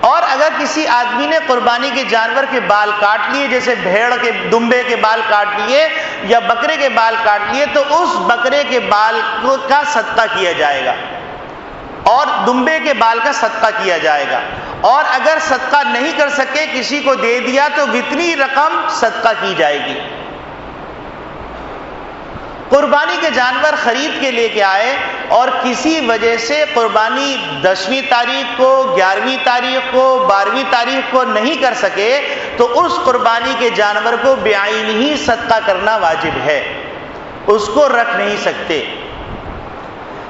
اور اگر کسی آدمی نے قربانی کے جانور کے بال کاٹ لیے، جیسے بھیڑ کے دمبے کے بال کاٹ لیے یا بکرے کے بال کاٹ لیے، تو اس بکرے کے بال کا صدقہ کیا جائے گا اور دمبے کے بال کا صدقہ کیا جائے گا۔ اور اگر صدقہ نہیں کر سکے، کسی کو دے دیا، تو جتنی رقم صدقہ کی جائے گی۔ قربانی کے جانور خرید کے لے کے آئے اور کسی وجہ سے قربانی 10ویں تاریخ کو، 11ویں تاریخ کو، 12ویں تاریخ کو نہیں کر سکے، تو اس قربانی کے جانور کو بعین ہی صدقہ کرنا واجب ہے، اس کو رکھ نہیں سکتے۔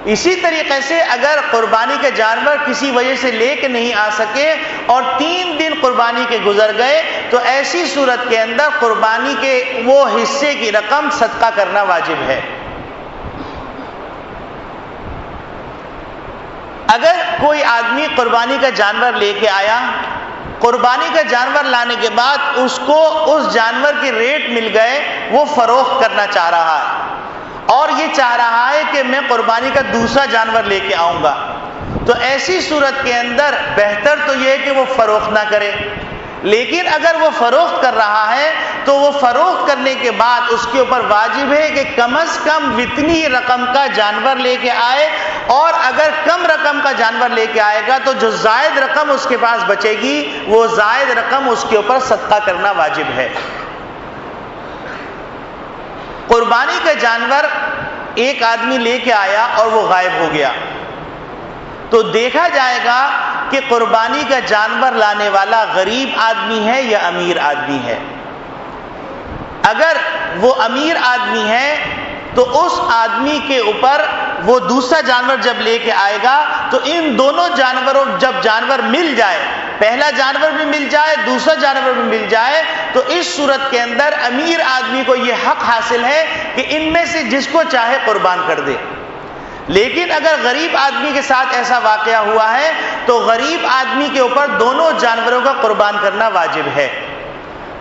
اسی طریقے سے اگر قربانی کے جانور کسی وجہ سے لے کے نہیں آ سکے اور 3 دن قربانی کے گزر گئے، تو ایسی صورت کے اندر قربانی کے وہ حصے کی رقم صدقہ کرنا واجب ہے۔ اگر کوئی آدمی قربانی کا جانور لے کے آیا، قربانی کا جانور لانے کے بعد اس کو اس جانور کے ریٹ مل گئے، وہ فروخت کرنا چاہ رہا ہے اور یہ چاہ رہا ہے کہ میں قربانی کا دوسرا جانور لے کے آؤں گا، تو ایسی صورت کے اندر بہتر تو یہ ہے کہ وہ فروخت نہ کرے۔ لیکن اگر وہ فروخت کر رہا ہے تو وہ فروخت کرنے کے بعد اس کے اوپر واجب ہے کہ کم از کم اتنی رقم کا جانور لے کے آئے، اور اگر کم رقم کا جانور لے کے آئے گا تو جو زائد رقم اس کے پاس بچے گی، وہ زائد رقم اس کے اوپر صدقہ کرنا واجب ہے۔ قربانی کا جانور ایک آدمی لے کے آیا اور وہ غائب ہو گیا، تو دیکھا جائے گا کہ قربانی کا جانور لانے والا غریب آدمی ہے یا امیر آدمی ہے۔ اگر وہ امیر آدمی ہے تو اس آدمی کے اوپر وہ دوسرا جانور جب لے کے آئے گا تو ان دونوں جانوروں جب جانور مل جائے، پہلا جانور بھی مل جائے دوسرا جانور بھی مل جائے، تو اس صورت کے اندر امیر آدمی کو یہ حق حاصل ہے کہ ان میں سے جس کو چاہے قربان کر دے۔ لیکن اگر غریب آدمی کے ساتھ ایسا واقعہ ہوا ہے تو غریب آدمی کے اوپر دونوں جانوروں کا قربان کرنا واجب ہے۔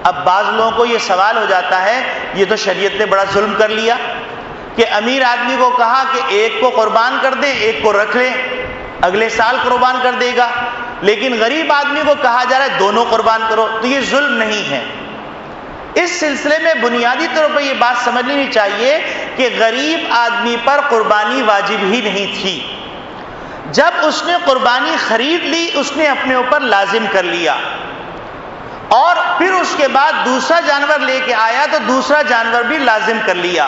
اب بعض لوگوں کو یہ سوال ہو جاتا ہے یہ تو شریعت نے بڑا ظلم کر لیا کہ امیر آدمی کو کہا کہ ایک کو قربان کر دیں ایک کو رکھ لیں، اگلے سال قربان کر دے گا، لیکن غریب آدمی کو کہا جا رہا ہے دونوں قربان کرو، تو یہ ظلم نہیں ہے۔ اس سلسلے میں بنیادی طور پر یہ بات سمجھ لینی چاہیے کہ غریب آدمی پر قربانی واجب ہی نہیں تھی۔ جب اس نے قربانی خرید لی اس نے اپنے اوپر لازم کر لیا، اور پھر اس کے بعد دوسرا جانور لے کے آیا تو دوسرا جانور بھی لازم کر لیا،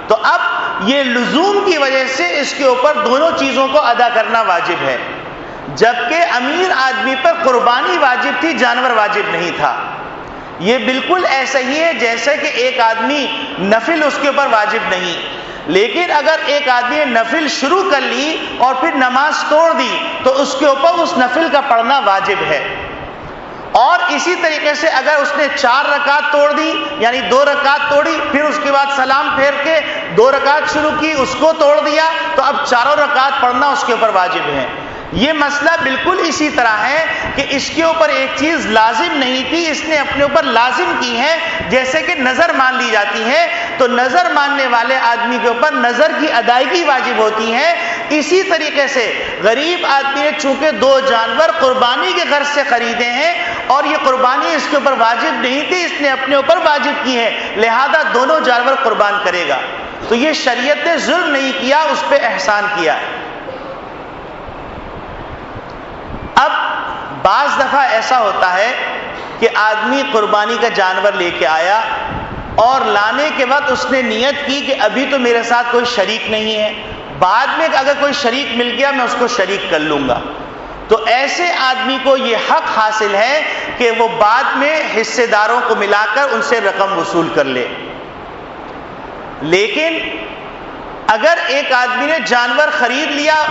تو اب یہ لزوم کی وجہ سے اس کے اوپر دونوں چیزوں کو ادا کرنا واجب ہے، جبکہ امیر آدمی پر قربانی واجب تھی، جانور واجب نہیں تھا۔ یہ بالکل ایسا ہی ہے جیسے کہ ایک آدمی نفل اس کے اوپر واجب نہیں، لیکن اگر ایک آدمی نے نفل شروع کر لی اور پھر نماز توڑ دی تو اس کے اوپر اس نفل کا پڑھنا واجب ہے۔ اور اسی طریقے سے اگر اس نے 4 رکعت توڑ دی یعنی 2 رکعت توڑی پھر اس کے بعد سلام پھیر کے 2 رکعت شروع کی اس کو توڑ دیا تو اب 4 رکعت پڑھنا اس کے اوپر واجب ہے۔ یہ مسئلہ بالکل اسی طرح ہے کہ اس کے اوپر ایک چیز لازم نہیں تھی، اس نے اپنے اوپر لازم کی ہے، جیسے کہ نظر مان لی جاتی ہے تو نظر ماننے والے آدمی کے اوپر نظر کی ادائیگی واجب ہوتی ہے۔ اسی طریقے سے غریب آدمی نے چونکہ 2 جانور قربانی کے غرض سے خریدے ہیں اور یہ قربانی اس کے اوپر واجب نہیں تھی، اس نے اپنے اوپر واجب کی ہے، لہذا دونوں جانور قربان کرے گا۔ تو یہ شریعت نے ظلم نہیں کیا، اس پہ احسان کیا ہے۔ اب بعض دفعہ ایسا ہوتا ہے کہ آدمی قربانی کا جانور لے کے آیا اور لانے کے وقت اس نے نیت کی کہ ابھی تو میرے ساتھ کوئی شریک نہیں ہے، بعد میں اگر کوئی شریک مل گیا میں اس کو شریک کر لوں گا، تو ایسے آدمی کو یہ حق حاصل ہے کہ وہ بعد میں حصے داروں کو ملا کر ان سے رقم وصول کر لے۔ لیکن اگر ایک آدمی نے جانور خرید لیا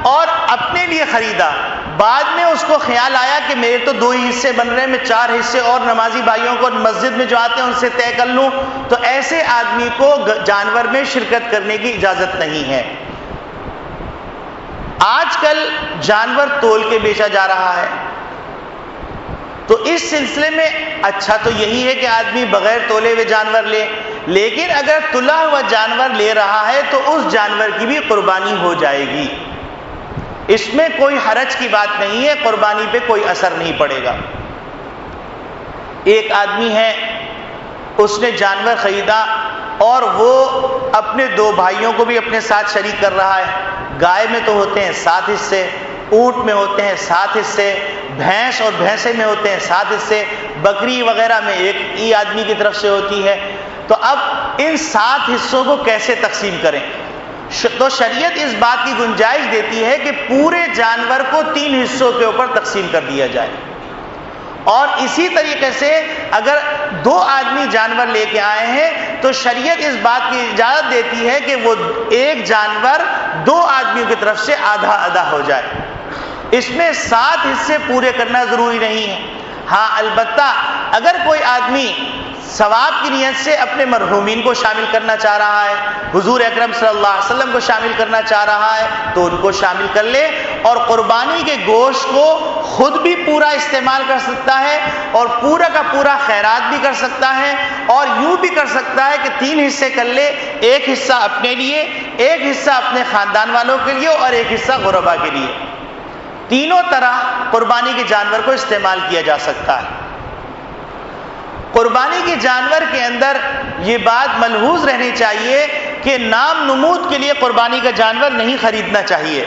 اور اپنے لیے خریدا، بعد میں اس کو خیال آیا کہ میرے تو 2 ہی حصے بن رہے ہیں، میں 4 حصے اور نمازی بھائیوں کو مسجد میں جو آتے ہیں ان سے طے کر لوں، تو ایسے آدمی کو جانور میں شرکت کرنے کی اجازت نہیں ہے۔ آج کل جانور تول کے بیچا جا رہا ہے، تو اس سلسلے میں اچھا تو یہی ہے کہ آدمی بغیر تولے ہوئے جانور لے، لیکن اگر تلا ہوا جانور لے رہا ہے تو اس جانور کی بھی قربانی ہو جائے گی، اس میں کوئی حرج کی بات نہیں ہے، قربانی پہ کوئی اثر نہیں پڑے گا۔ ایک آدمی ہے اس نے جانور خریدا اور وہ اپنے 2 بھائیوں کو بھی اپنے ساتھ شریک کر رہا ہے، گائے میں تو ہوتے ہیں 7 حصے، اونٹ میں ہوتے ہیں 7 حصے، بھینس اور بھینسے میں ہوتے ہیں 7 حصے، بکری وغیرہ میں ایک ہی آدمی کی طرف سے ہوتی ہے، تو اب ان 7 حصوں کو کیسے تقسیم کریں؟ تو شریعت اس بات کی گنجائش دیتی ہے کہ پورے جانور کو 3 حصوں کے اوپر تقسیم کر دیا جائے، اور اسی طریقے سے اگر 2 آدمی جانور لے کے آئے ہیں تو شریعت اس بات کی اجازت دیتی ہے کہ وہ ایک جانور 2 آدمیوں کی طرف سے آدھا آدھا ہو جائے، اس میں 7 حصے پورے کرنا ضروری نہیں ہے۔ ہاں البتہ اگر کوئی آدمی ثواب کی نیت سے اپنے مرحومین کو شامل کرنا چاہ رہا ہے، حضور اکرم صلی اللہ علیہ وسلم کو شامل کرنا چاہ رہا ہے تو ان کو شامل کر لے، اور قربانی کے گوشت کو خود بھی پورا استعمال کر سکتا ہے اور پورا کا پورا خیرات بھی کر سکتا ہے، اور یوں بھی کر سکتا ہے کہ 3 حصے کر لے، ایک حصہ اپنے لیے، ایک حصہ اپنے خاندان والوں کے لیے اور ایک حصہ غربا کے لیے۔ تینوں طرح قربانی کے جانور کو استعمال کیا جا سکتا ہے۔ قربانی کے جانور کے اندر یہ بات ملحوظ رہنی چاہیے کہ نام نمود کے لیے قربانی کا جانور نہیں خریدنا چاہیے۔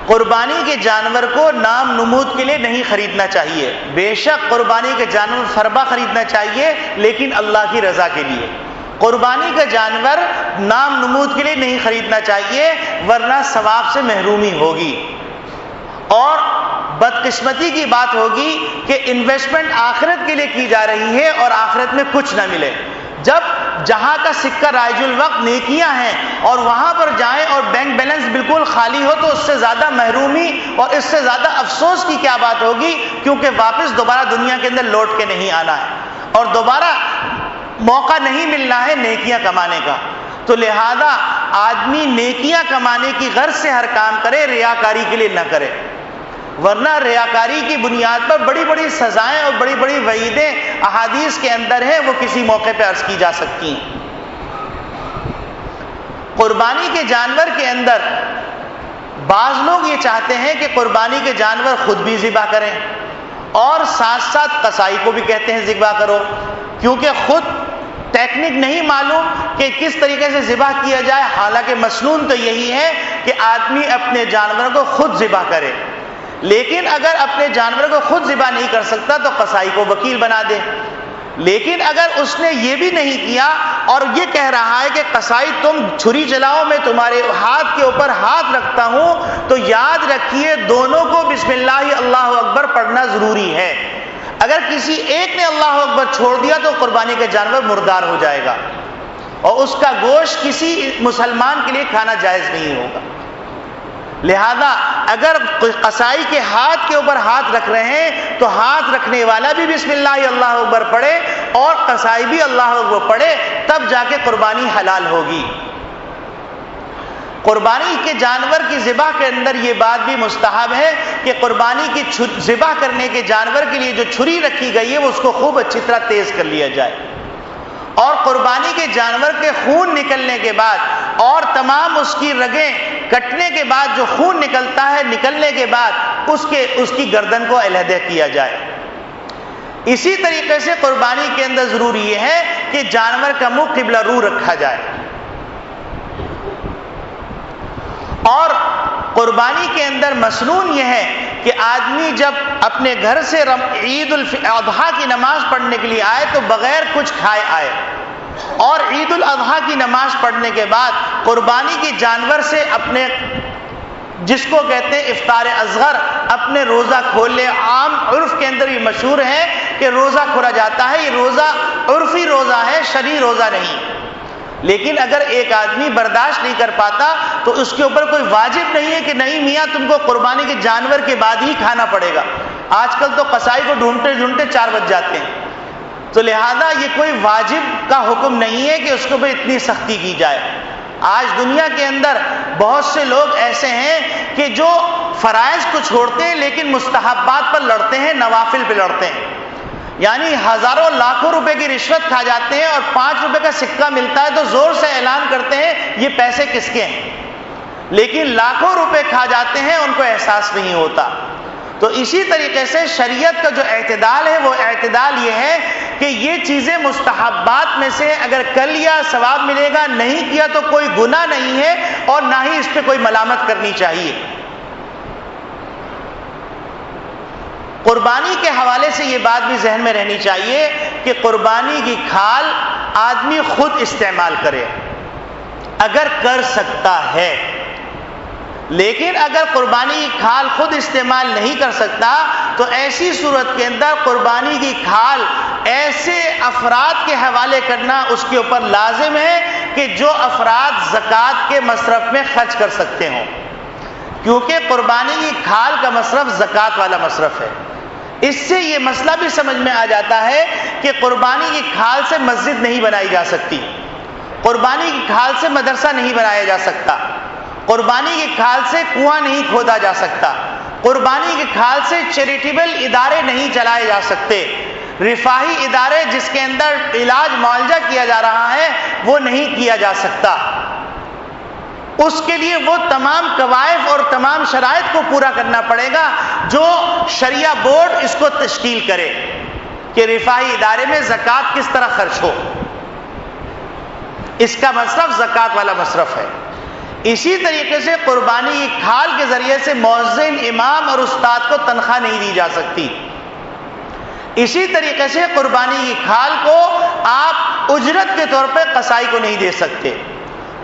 قربانی کے جانور کو نام نمود کے لیے نہیں خریدنا چاہیے، بے شک قربانی کے جانور فربا خریدنا چاہیے لیکن اللہ کی رضا کے لیے۔ قربانی کا جانور نام نمود کے لیے نہیں خریدنا چاہیے ورنہ ثواب سے محرومی ہوگی۔ اور بدقسمتی کی بات ہوگی کہ انویسٹمنٹ آخرت کے لیے کی جا رہی ہے اور آخرت میں کچھ نہ ملے۔ جب جہاں کا سکہ رائج الوقت نیکیاں ہیں اور وہاں پر جائیں اور بینک بیلنس بالکل خالی ہو، تو اس سے زیادہ محرومی اور اس سے زیادہ افسوس کی کیا بات ہوگی، کیونکہ واپس دوبارہ دنیا کے اندر لوٹ کے نہیں آنا ہے اور دوبارہ موقع نہیں ملنا ہے نیکیاں کمانے کا۔ تو لہذا آدمی نیکیاں کمانے کی غرض سے ہر کام کرے، ریاکاری کے لیے نہ کرے، ورنہ ریاکاری کی بنیاد پر بڑی بڑی سزائیں اور بڑی بڑی وعیدیں احادیث کے اندر ہیں، وہ کسی موقع پہ عرض کی جا سکتی ہیں۔ قربانی کے جانور کے اندر بعض لوگ یہ چاہتے ہیں کہ قربانی کے جانور خود بھی ذبح کریں اور ساتھ ساتھ قصائی کو بھی کہتے ہیں ذبح کرو، کیونکہ خود ٹیکنک نہیں معلوم کہ کس طریقے سے ذبح کیا جائے، حالانکہ مسنون تو یہی ہے کہ آدمی اپنے جانوروں کو خود ذبح کرے، لیکن اگر اپنے جانور کو خود ذبح نہیں کر سکتا تو قصائی کو وکیل بنا دے۔ لیکن اگر اس نے یہ بھی نہیں کیا اور یہ کہہ رہا ہے کہ قصائی تم چھری چلاؤ، میں تمہارے ہاتھ کے اوپر ہاتھ رکھتا ہوں، تو یاد رکھیے دونوں کو بسم اللہ اللہ اکبر پڑھنا ضروری ہے۔ اگر کسی ایک نے اللہ اکبر چھوڑ دیا تو قربانی کا جانور مردار ہو جائے گا اور اس کا گوشت کسی مسلمان کے لیے کھانا جائز نہیں ہوگا۔ لہذا اگر قصائی کے ہاتھ کے اوپر ہاتھ رکھ رہے ہیں تو ہاتھ رکھنے والا بھی بسم اللہ اللہ اکبر پڑھے اور قصائی بھی اللہ اکبر پڑھے، تب جا کے قربانی حلال ہوگی۔ قربانی کے جانور کی ذبح کے اندر یہ بات بھی مستحب ہے کہ قربانی کی ذبح کرنے کے جانور کے لیے جو چھری رکھی گئی ہے وہ اس کو خوب اچھی طرح تیز کر لیا جائے، اور قربانی کے جانور کے خون نکلنے کے بعد اور تمام اس کی رگیں کٹنے کے بعد جو خون نکلتا ہے، نکلنے کے بعد اس کی گردن کو علیحدہ کیا جائے۔ اسی طریقے سے قربانی کے اندر ضروری یہ ہے کہ جانور کا منہ قبلہ رو رکھا جائے، اور قربانی کے اندر مسنون یہ ہے کہ آدمی جب اپنے گھر سے عید الاضحیٰ کی نماز پڑھنے کے لیے آئے تو بغیر کچھ کھائے آئے، اور عید الاضحیٰ کی نماز پڑھنے کے بعد قربانی کے جانور سے اپنے، جس کو کہتے ہیں افطار اصغر، اپنے روزہ کھول لے۔ عام عرف کے اندر یہ مشہور ہے کہ روزہ کھولا جاتا ہے، یہ روزہ عرفی روزہ ہے، شرعی روزہ نہیں۔ لیکن اگر ایک آدمی برداشت نہیں کر پاتا تو اس کے اوپر کوئی واجب نہیں ہے کہ نہیں میاں تم کو قربانی کے جانور کے بعد ہی کھانا پڑے گا۔ آج کل تو قصائی کو ڈھونڈتے ڈھونڈتے 4 بج جاتے ہیں، تو لہذا یہ کوئی واجب کا حکم نہیں ہے کہ اس کے اوپر اتنی سختی کی جائے۔ آج دنیا کے اندر بہت سے لوگ ایسے ہیں کہ جو فرائض کو چھوڑتے ہیں لیکن مستحبات پر لڑتے ہیں، نوافل پہ لڑتے ہیں، یعنی ہزاروں لاکھوں روپے کی رشوت کھا جاتے ہیں اور 5 روپے کا سکہ ملتا ہے تو زور سے اعلان کرتے ہیں یہ پیسے کس کے ہیں، لیکن لاکھوں روپے کھا جاتے ہیں، ان کو احساس نہیں ہوتا۔ تو اسی طریقے سے شریعت کا جو اعتدال ہے وہ اعتدال یہ ہے کہ یہ چیزیں مستحبات میں سے اگر کر لیا ثواب ملے گا، نہیں کیا تو کوئی گناہ نہیں ہے اور نہ ہی اس پہ کوئی ملامت کرنی چاہیے۔ قربانی کے حوالے سے یہ بات بھی ذہن میں رہنی چاہیے کہ قربانی کی کھال آدمی خود استعمال کرے اگر کر سکتا ہے، لیکن اگر قربانی کی کھال خود استعمال نہیں کر سکتا تو ایسی صورت کے اندر قربانی کی کھال ایسے افراد کے حوالے کرنا اس کے اوپر لازم ہے کہ جو افراد زکوٰۃ کے مصرف میں خرچ کر سکتے ہوں، کیونکہ قربانی کی کھال کا مصرف زکوٰۃ والا مصرف ہے۔ اس سے یہ مسئلہ بھی سمجھ میں آ جاتا ہے کہ قربانی کی کھال سے مسجد نہیں بنائی جا سکتی، قربانی کی کھال سے مدرسہ نہیں بنایا جا سکتا، قربانی کی کھال سے کنواں نہیں کھودا جا سکتا، قربانی کی کھال سے چیریٹیبل ادارے نہیں چلائے جا سکتے، رفاہی ادارے جس کے اندر علاج معالجہ کیا جا رہا ہے وہ نہیں کیا جا سکتا۔ اس کے لیے وہ تمام قواعد اور تمام شرائط کو پورا کرنا پڑے گا جو شریعہ بورڈ اس کو تشکیل کرے کہ رفاہی ادارے میں زکوٰۃ کس طرح خرچ ہو، اس کا مصرف زکوٰۃ والا مصرف ہے۔ اسی طریقے سے قربانی کی کھال کے ذریعے سے مؤذن، امام اور استاد کو تنخواہ نہیں دی جا سکتی۔ اسی طریقے سے قربانی کی کھال کو آپ اجرت کے طور پہ قصائی کو نہیں دے سکتے،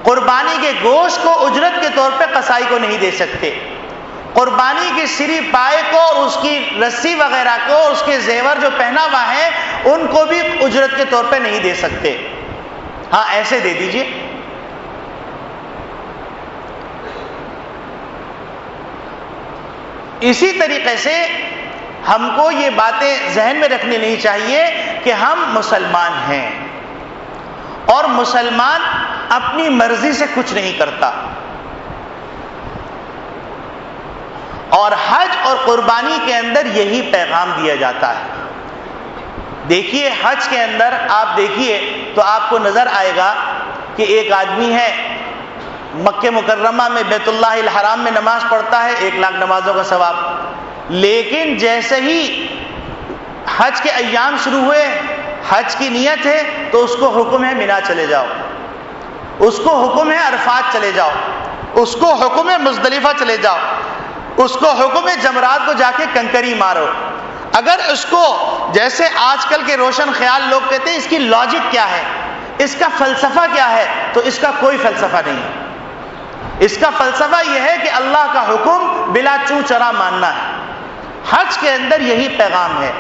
قربانی کے گوشت کو اجرت کے طور پہ قصائی کو نہیں دے سکتے۔ قربانی کی سری پائے کو اور اس کی رسی وغیرہ کو اور اس کے زیور جو پہنا ہوا ہے ان کو بھی اجرت کے طور پہ نہیں دے سکتے. ہاں ایسے دے دیجئے. اسی طریقے سے ہم کو یہ باتیں ذہن میں رکھنی نہیں چاہیے کہ ہم مسلمان ہیں اور مسلمان اپنی مرضی سے کچھ نہیں کرتا. اور حج اور قربانی کے اندر یہی پیغام دیا جاتا ہے. دیکھیے حج کے اندر آپ دیکھیے تو آپ کو نظر آئے گا کہ ایک آدمی ہے مکہ مکرمہ میں بیت اللہ الحرام میں نماز پڑھتا ہے 1,00,000 نمازوں کا ثواب. لیکن جیسے ہی حج کے ایام شروع ہوئے, حج کی نیت ہے تو اس کو حکم ہے مینا چلے جاؤ, اس کو حکم ہے عرفات چلے جاؤ, اس کو حکم ہے مزدلفہ چلے جاؤ, اس کو حکم ہے جمرات کو جا کے کنکری مارو. اگر اس کو جیسے آج کل کے روشن خیال لوگ کہتے ہیں اس کی لاجک کیا ہے, اس کا فلسفہ کیا ہے, تو اس کا کوئی فلسفہ نہیں ہے. اس کا فلسفہ یہ ہے کہ اللہ کا حکم بلا چوں چرا ماننا ہے. حج کے اندر یہی پیغام ہے,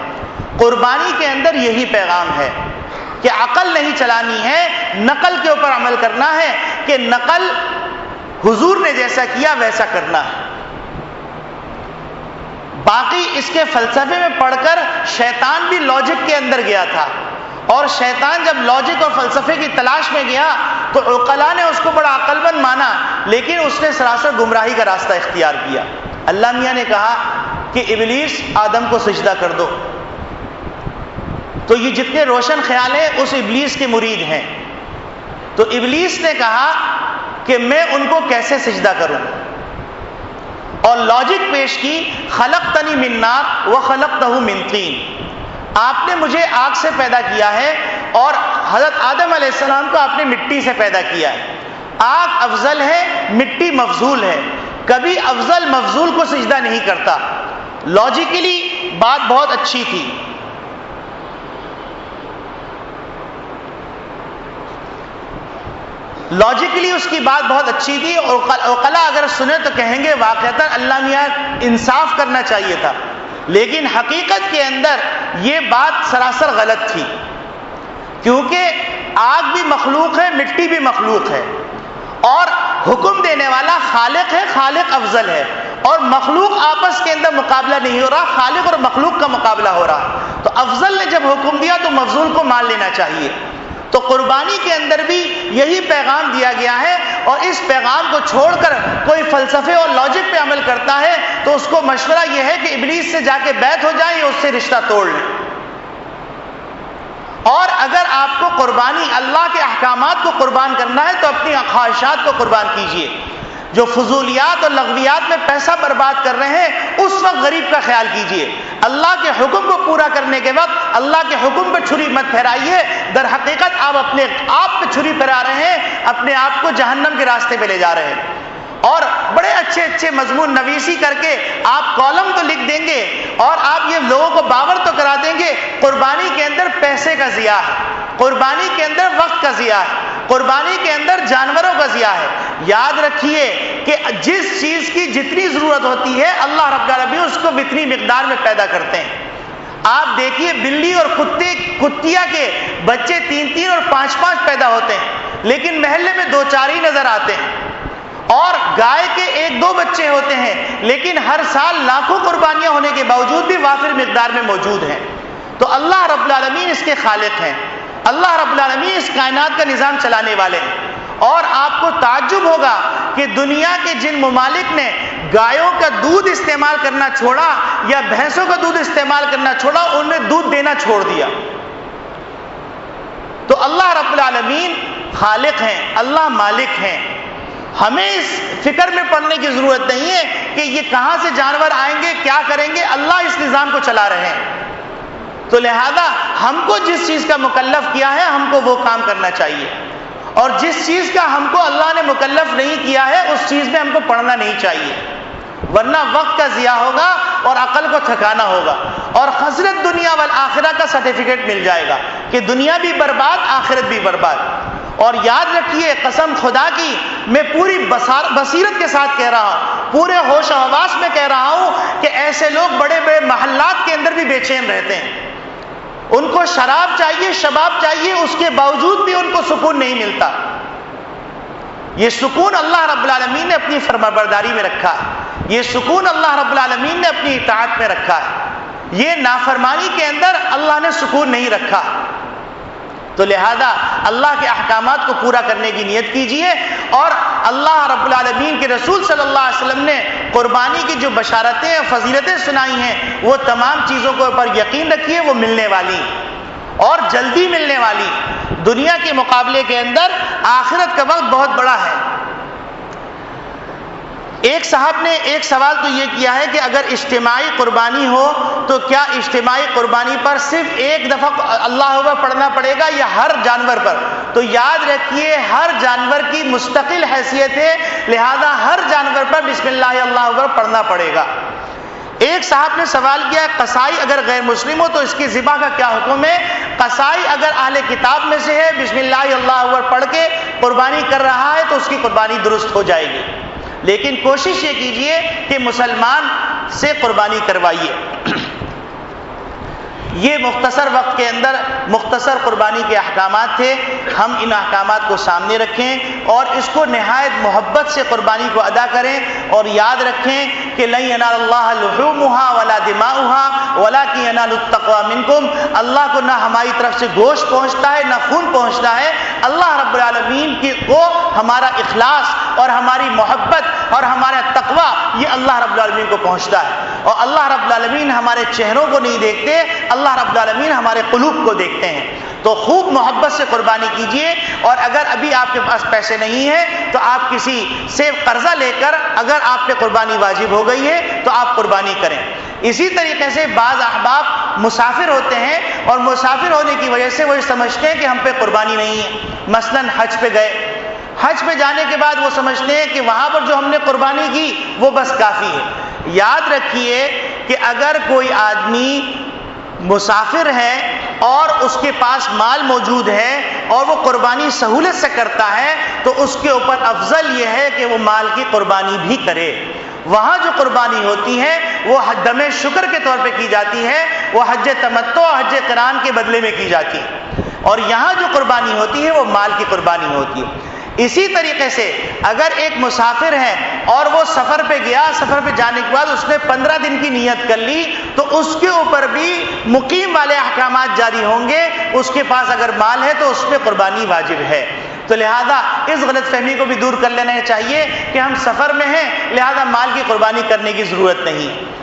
قربانی کے اندر یہی پیغام ہے کہ عقل نہیں چلانی ہے, نقل کے اوپر عمل کرنا ہے کہ نقل حضور نے جیسا کیا ویسا کرنا ہے. باقی اس کے فلسفے میں پڑھ کر شیطان بھی لاجک کے اندر گیا تھا, اور شیطان جب لاجک اور فلسفے کی تلاش میں گیا تو عقلاء نے اس کو بڑا عقل مند مانا, لیکن اس نے سراسر گمراہی کا راستہ اختیار کیا. اللہ میاں نے کہا کہ ابلیس آدم کو سجدہ کر دو, تو یہ جتنے روشن خیال ہیں اس ابلیس کے مرید ہیں. تو ابلیس نے کہا کہ میں ان کو کیسے سجدہ کروں, اور لاجک پیش کی خلقتنی من نار وخلقتہ من طین, آپ نے مجھے آگ سے پیدا کیا ہے اور حضرت آدم علیہ السلام کو آپ نے مٹی سے پیدا کیا ہے. آگ افضل ہے, مٹی مفضول ہے, کبھی افضل مفضول کو سجدہ نہیں کرتا. لاجیکلی بات بہت اچھی تھی. لاجیکلی اس کی بات بہت اچھی تھی, اور عقلاء اگر سنے تو کہیں گے واقعتاً اللہ میاں انصاف کرنا چاہیے تھا, لیکن حقیقت کے اندر یہ بات سراسر غلط تھی, کیونکہ آگ بھی مخلوق ہے, مٹی بھی مخلوق ہے, اور حکم دینے والا خالق ہے, خالق افضل ہے, اور مخلوق آپس کے اندر مقابلہ نہیں ہو رہا, خالق اور مخلوق کا مقابلہ ہو رہا. تو افضل نے جب حکم دیا تو مفضول کو مان لینا چاہیے. تو قربانی کے اندر بھی یہی پیغام دیا گیا ہے, اور اس پیغام کو چھوڑ کر کوئی فلسفے اور لاجک پہ عمل کرتا ہے تو اس کو مشورہ یہ ہے کہ ابلیس سے جا کے بیعت ہو جائیں یا اس سے رشتہ توڑ لیں. اور اگر آپ کو قربانی اللہ کے احکامات کو قربان کرنا ہے تو اپنی خواہشات کو قربان کیجئے. جو فضولیات اور لغویات میں پیسہ برباد کر رہے ہیں اس وقت غریب کا خیال کیجئے. اللہ کے حکم کو پورا کرنے کے وقت اللہ کے حکم پہ چھری مت پھیرائیے, در حقیقت آپ اپنے آپ پہ چھری پھیرا رہے ہیں, اپنے آپ کو جہنم کے راستے پہ لے جا رہے ہیں. اور بڑے اچھے اچھے مضمون نویسی کر کے آپ کالم تو لکھ دیں گے اور آپ یہ لوگوں کو باور تو کرا دیں گے قربانی کے اندر پیسے کا ضیاع ہے, قربانی کے اندر وقت کا ضیاع ہے, قربانی کے اندر جانوروں کا ضیاع ہے. یاد رکھیے کہ جس چیز کی جتنی ضرورت ہوتی ہے اللہ رب العالمین اس کو اتنی مقدار میں پیدا کرتے ہیں. آپ دیکھیے بلی اور کتیا کے بچے 3 اور 5 پیدا ہوتے ہیں, لیکن محلے میں 2-4 ہی نظر آتے ہیں. اور گائے کے 1-2 بچے ہوتے ہیں, لیکن ہر سال لاکھوں قربانیاں ہونے کے باوجود بھی وافر مقدار میں موجود ہیں. تو اللہ رب العالمین اس کے خالق ہیں, اللہ رب العالمین اس کائنات کا نظام چلانے والے ہیں. اور آپ کو تعجب ہوگا کہ دنیا کے جن ممالک نے گایوں کا دودھ استعمال کرنا چھوڑا یا بھینسوں کا دودھ استعمال کرنا چھوڑا, انہوں نے دودھ دینا چھوڑ دیا. تو اللہ رب العالمین خالق ہیں, اللہ مالک ہیں. ہمیں اس فکر میں پڑنے کی ضرورت نہیں ہے کہ یہ کہاں سے جانور آئیں گے, کیا کریں گے, اللہ اس نظام کو چلا رہے ہیں. تو لہذا ہم کو جس چیز کا مکلف کیا ہے ہم کو وہ کام کرنا چاہیے, اور جس چیز کا ہم کو اللہ نے مکلف نہیں کیا ہے اس چیز میں ہم کو پڑھنا نہیں چاہیے, ورنہ وقت کا ضیاع ہوگا اور عقل کو تھکانا ہوگا, اور خسرت دنیا والآخرہ کا سرٹیفکیٹ مل جائے گا کہ دنیا بھی برباد آخرت بھی برباد. اور یاد رکھیے قسم خدا کی میں پوری بصیرت کے ساتھ کہہ رہا ہوں، پورے ہوش و حواس میں کہہ رہا ہوں کہ ایسے لوگ بڑے بڑے محلات کے اندر بھی بے چین رہتے ہیں، ان کو شراب چاہیے، شباب چاہیے، اس کے باوجود بھی ان کو سکون نہیں ملتا۔ یہ سکون اللہ رب العالمین نے اپنی فرمانبرداری میں رکھا ہے، یہ سکون اللہ رب العالمین نے اپنی اطاعت میں رکھا ہے، یہ نافرمانی کے اندر اللہ نے سکون نہیں رکھا۔ تو لہذا اللہ کے احکامات کو پورا کرنے کی نیت کیجئے، اور اللہ رب العالمین کے رسول صلی اللہ علیہ وسلم نے قربانی کی جو بشارتیں اور فضیلتیں سنائی ہیں وہ تمام چیزوں کے اوپر یقین رکھیے، وہ ملنے والی اور جلدی ملنے والی۔ دنیا کے مقابلے کے اندر آخرت کا وقت بہت بڑا ہے۔ ایک صاحب نے ایک سوال تو یہ کیا ہے کہ اگر اجتماعی قربانی ہو تو کیا اجتماعی قربانی پر صرف ایک دفعہ اللہ اکبر پڑھنا پڑے گا یا ہر جانور پر؟ تو یاد رکھیے ہر جانور کی مستقل حیثیت ہے، لہذا ہر جانور پر بسم اللہ اللہ اکبر پڑھنا پڑے گا۔ ایک صاحب نے سوال کیا قصائی اگر غیر مسلم ہو تو اس کی ذبح کا کیا حکم ہے؟ قصائی اگر اہل کتاب میں سے ہے، بسم اللہ اللہ اکبر پڑھ کے قربانی کر رہا ہے تو اس کی قربانی درست ہو جائے گی، لیکن کوشش یہ کیجئے کہ مسلمان سے قربانی کروائیے۔ یہ مختصر وقت کے اندر مختصر قربانی کے احکامات تھے، ہم ان احکامات کو سامنے رکھیں اور اس کو نہایت محبت سے قربانی کو ادا کریں، اور یاد رکھیں کہ لن ینال اللہ لحومها ولا دماؤها ولکن ینال التقوی منکم۔ اللہ کو نہ ہماری طرف سے گوشت پہنچتا ہے نہ خون پہنچتا ہے، اللہ رب العالمین کو ہمارا اخلاص اور ہماری محبت اور ہمارا تقوی یہ اللہ رب العالمین کو پہنچتا ہے، اور اللہ رب العالمین ہمارے چہروں کو نہیں دیکھتے، اللہ رب العالمین ہمارے قلوب کو دیکھتے ہیں۔ تو خوب محبت سے قربانی کیجئے، اور اگر ابھی آپ کے پاس پیسے نہیں ہیں تو آپ کسی سے قرضہ لے کر اگر آپ پہ قربانی واجب ہو گئی ہے تو آپ قربانی کریں۔ اسی طریقے سے بعض احباب مسافر ہوتے ہیں اور مسافر ہونے کی وجہ سے وہ سمجھتے ہیں کہ ہم پہ قربانی نہیں ہے، مثلا حج پہ گئے، حج پہ جانے کے بعد وہ سمجھتے ہیں کہ وہاں پر جو ہم نے قربانی کی وہ بس کافی ہے۔ یاد رکھیے کہ اگر کوئی آدمی مسافر ہے اور اس کے پاس مال موجود ہے اور وہ قربانی سہولت سے کرتا ہے تو اس کے اوپر افضل یہ ہے کہ وہ مال کی قربانی بھی کرے۔ وہاں جو قربانی ہوتی ہے وہ دم شکر کے طور پہ کی جاتی ہے، وہ حج تمتع اور حج قران کے بدلے میں کی جاتی ہے، اور یہاں جو قربانی ہوتی ہے وہ مال کی قربانی ہوتی ہے۔ اسی طریقے سے اگر ایک مسافر ہے اور وہ سفر پہ گیا، سفر پہ جانے کے بعد اس نے 15 دن کی نیت کر لی تو اس کے اوپر بھی مقیم والے احکامات جاری ہوں گے، اس کے پاس اگر مال ہے تو اس پہ قربانی واجب ہے۔ تو لہذا اس غلط فہمی کو بھی دور کر لینا چاہیے کہ ہم سفر میں ہیں لہذا مال کی قربانی کرنے کی ضرورت نہیں۔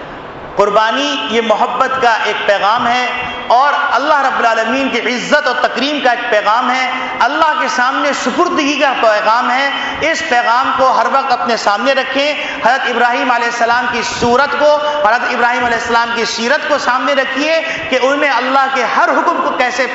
قربانی یہ محبت کا ایک پیغام ہے اور اللہ رب العالمین کی عزت اور تکریم کا ایک پیغام ہے، اللہ کے سامنے سپردگی کا پیغام ہے۔ اس پیغام کو ہر وقت اپنے سامنے رکھیں، حضرت ابراہیم علیہ السلام کی صورت کو، حضرت ابراہیم علیہ السلام کی سیرت کو سامنے رکھیے کہ انہوں نے اللہ کے ہر حکم کو کیسے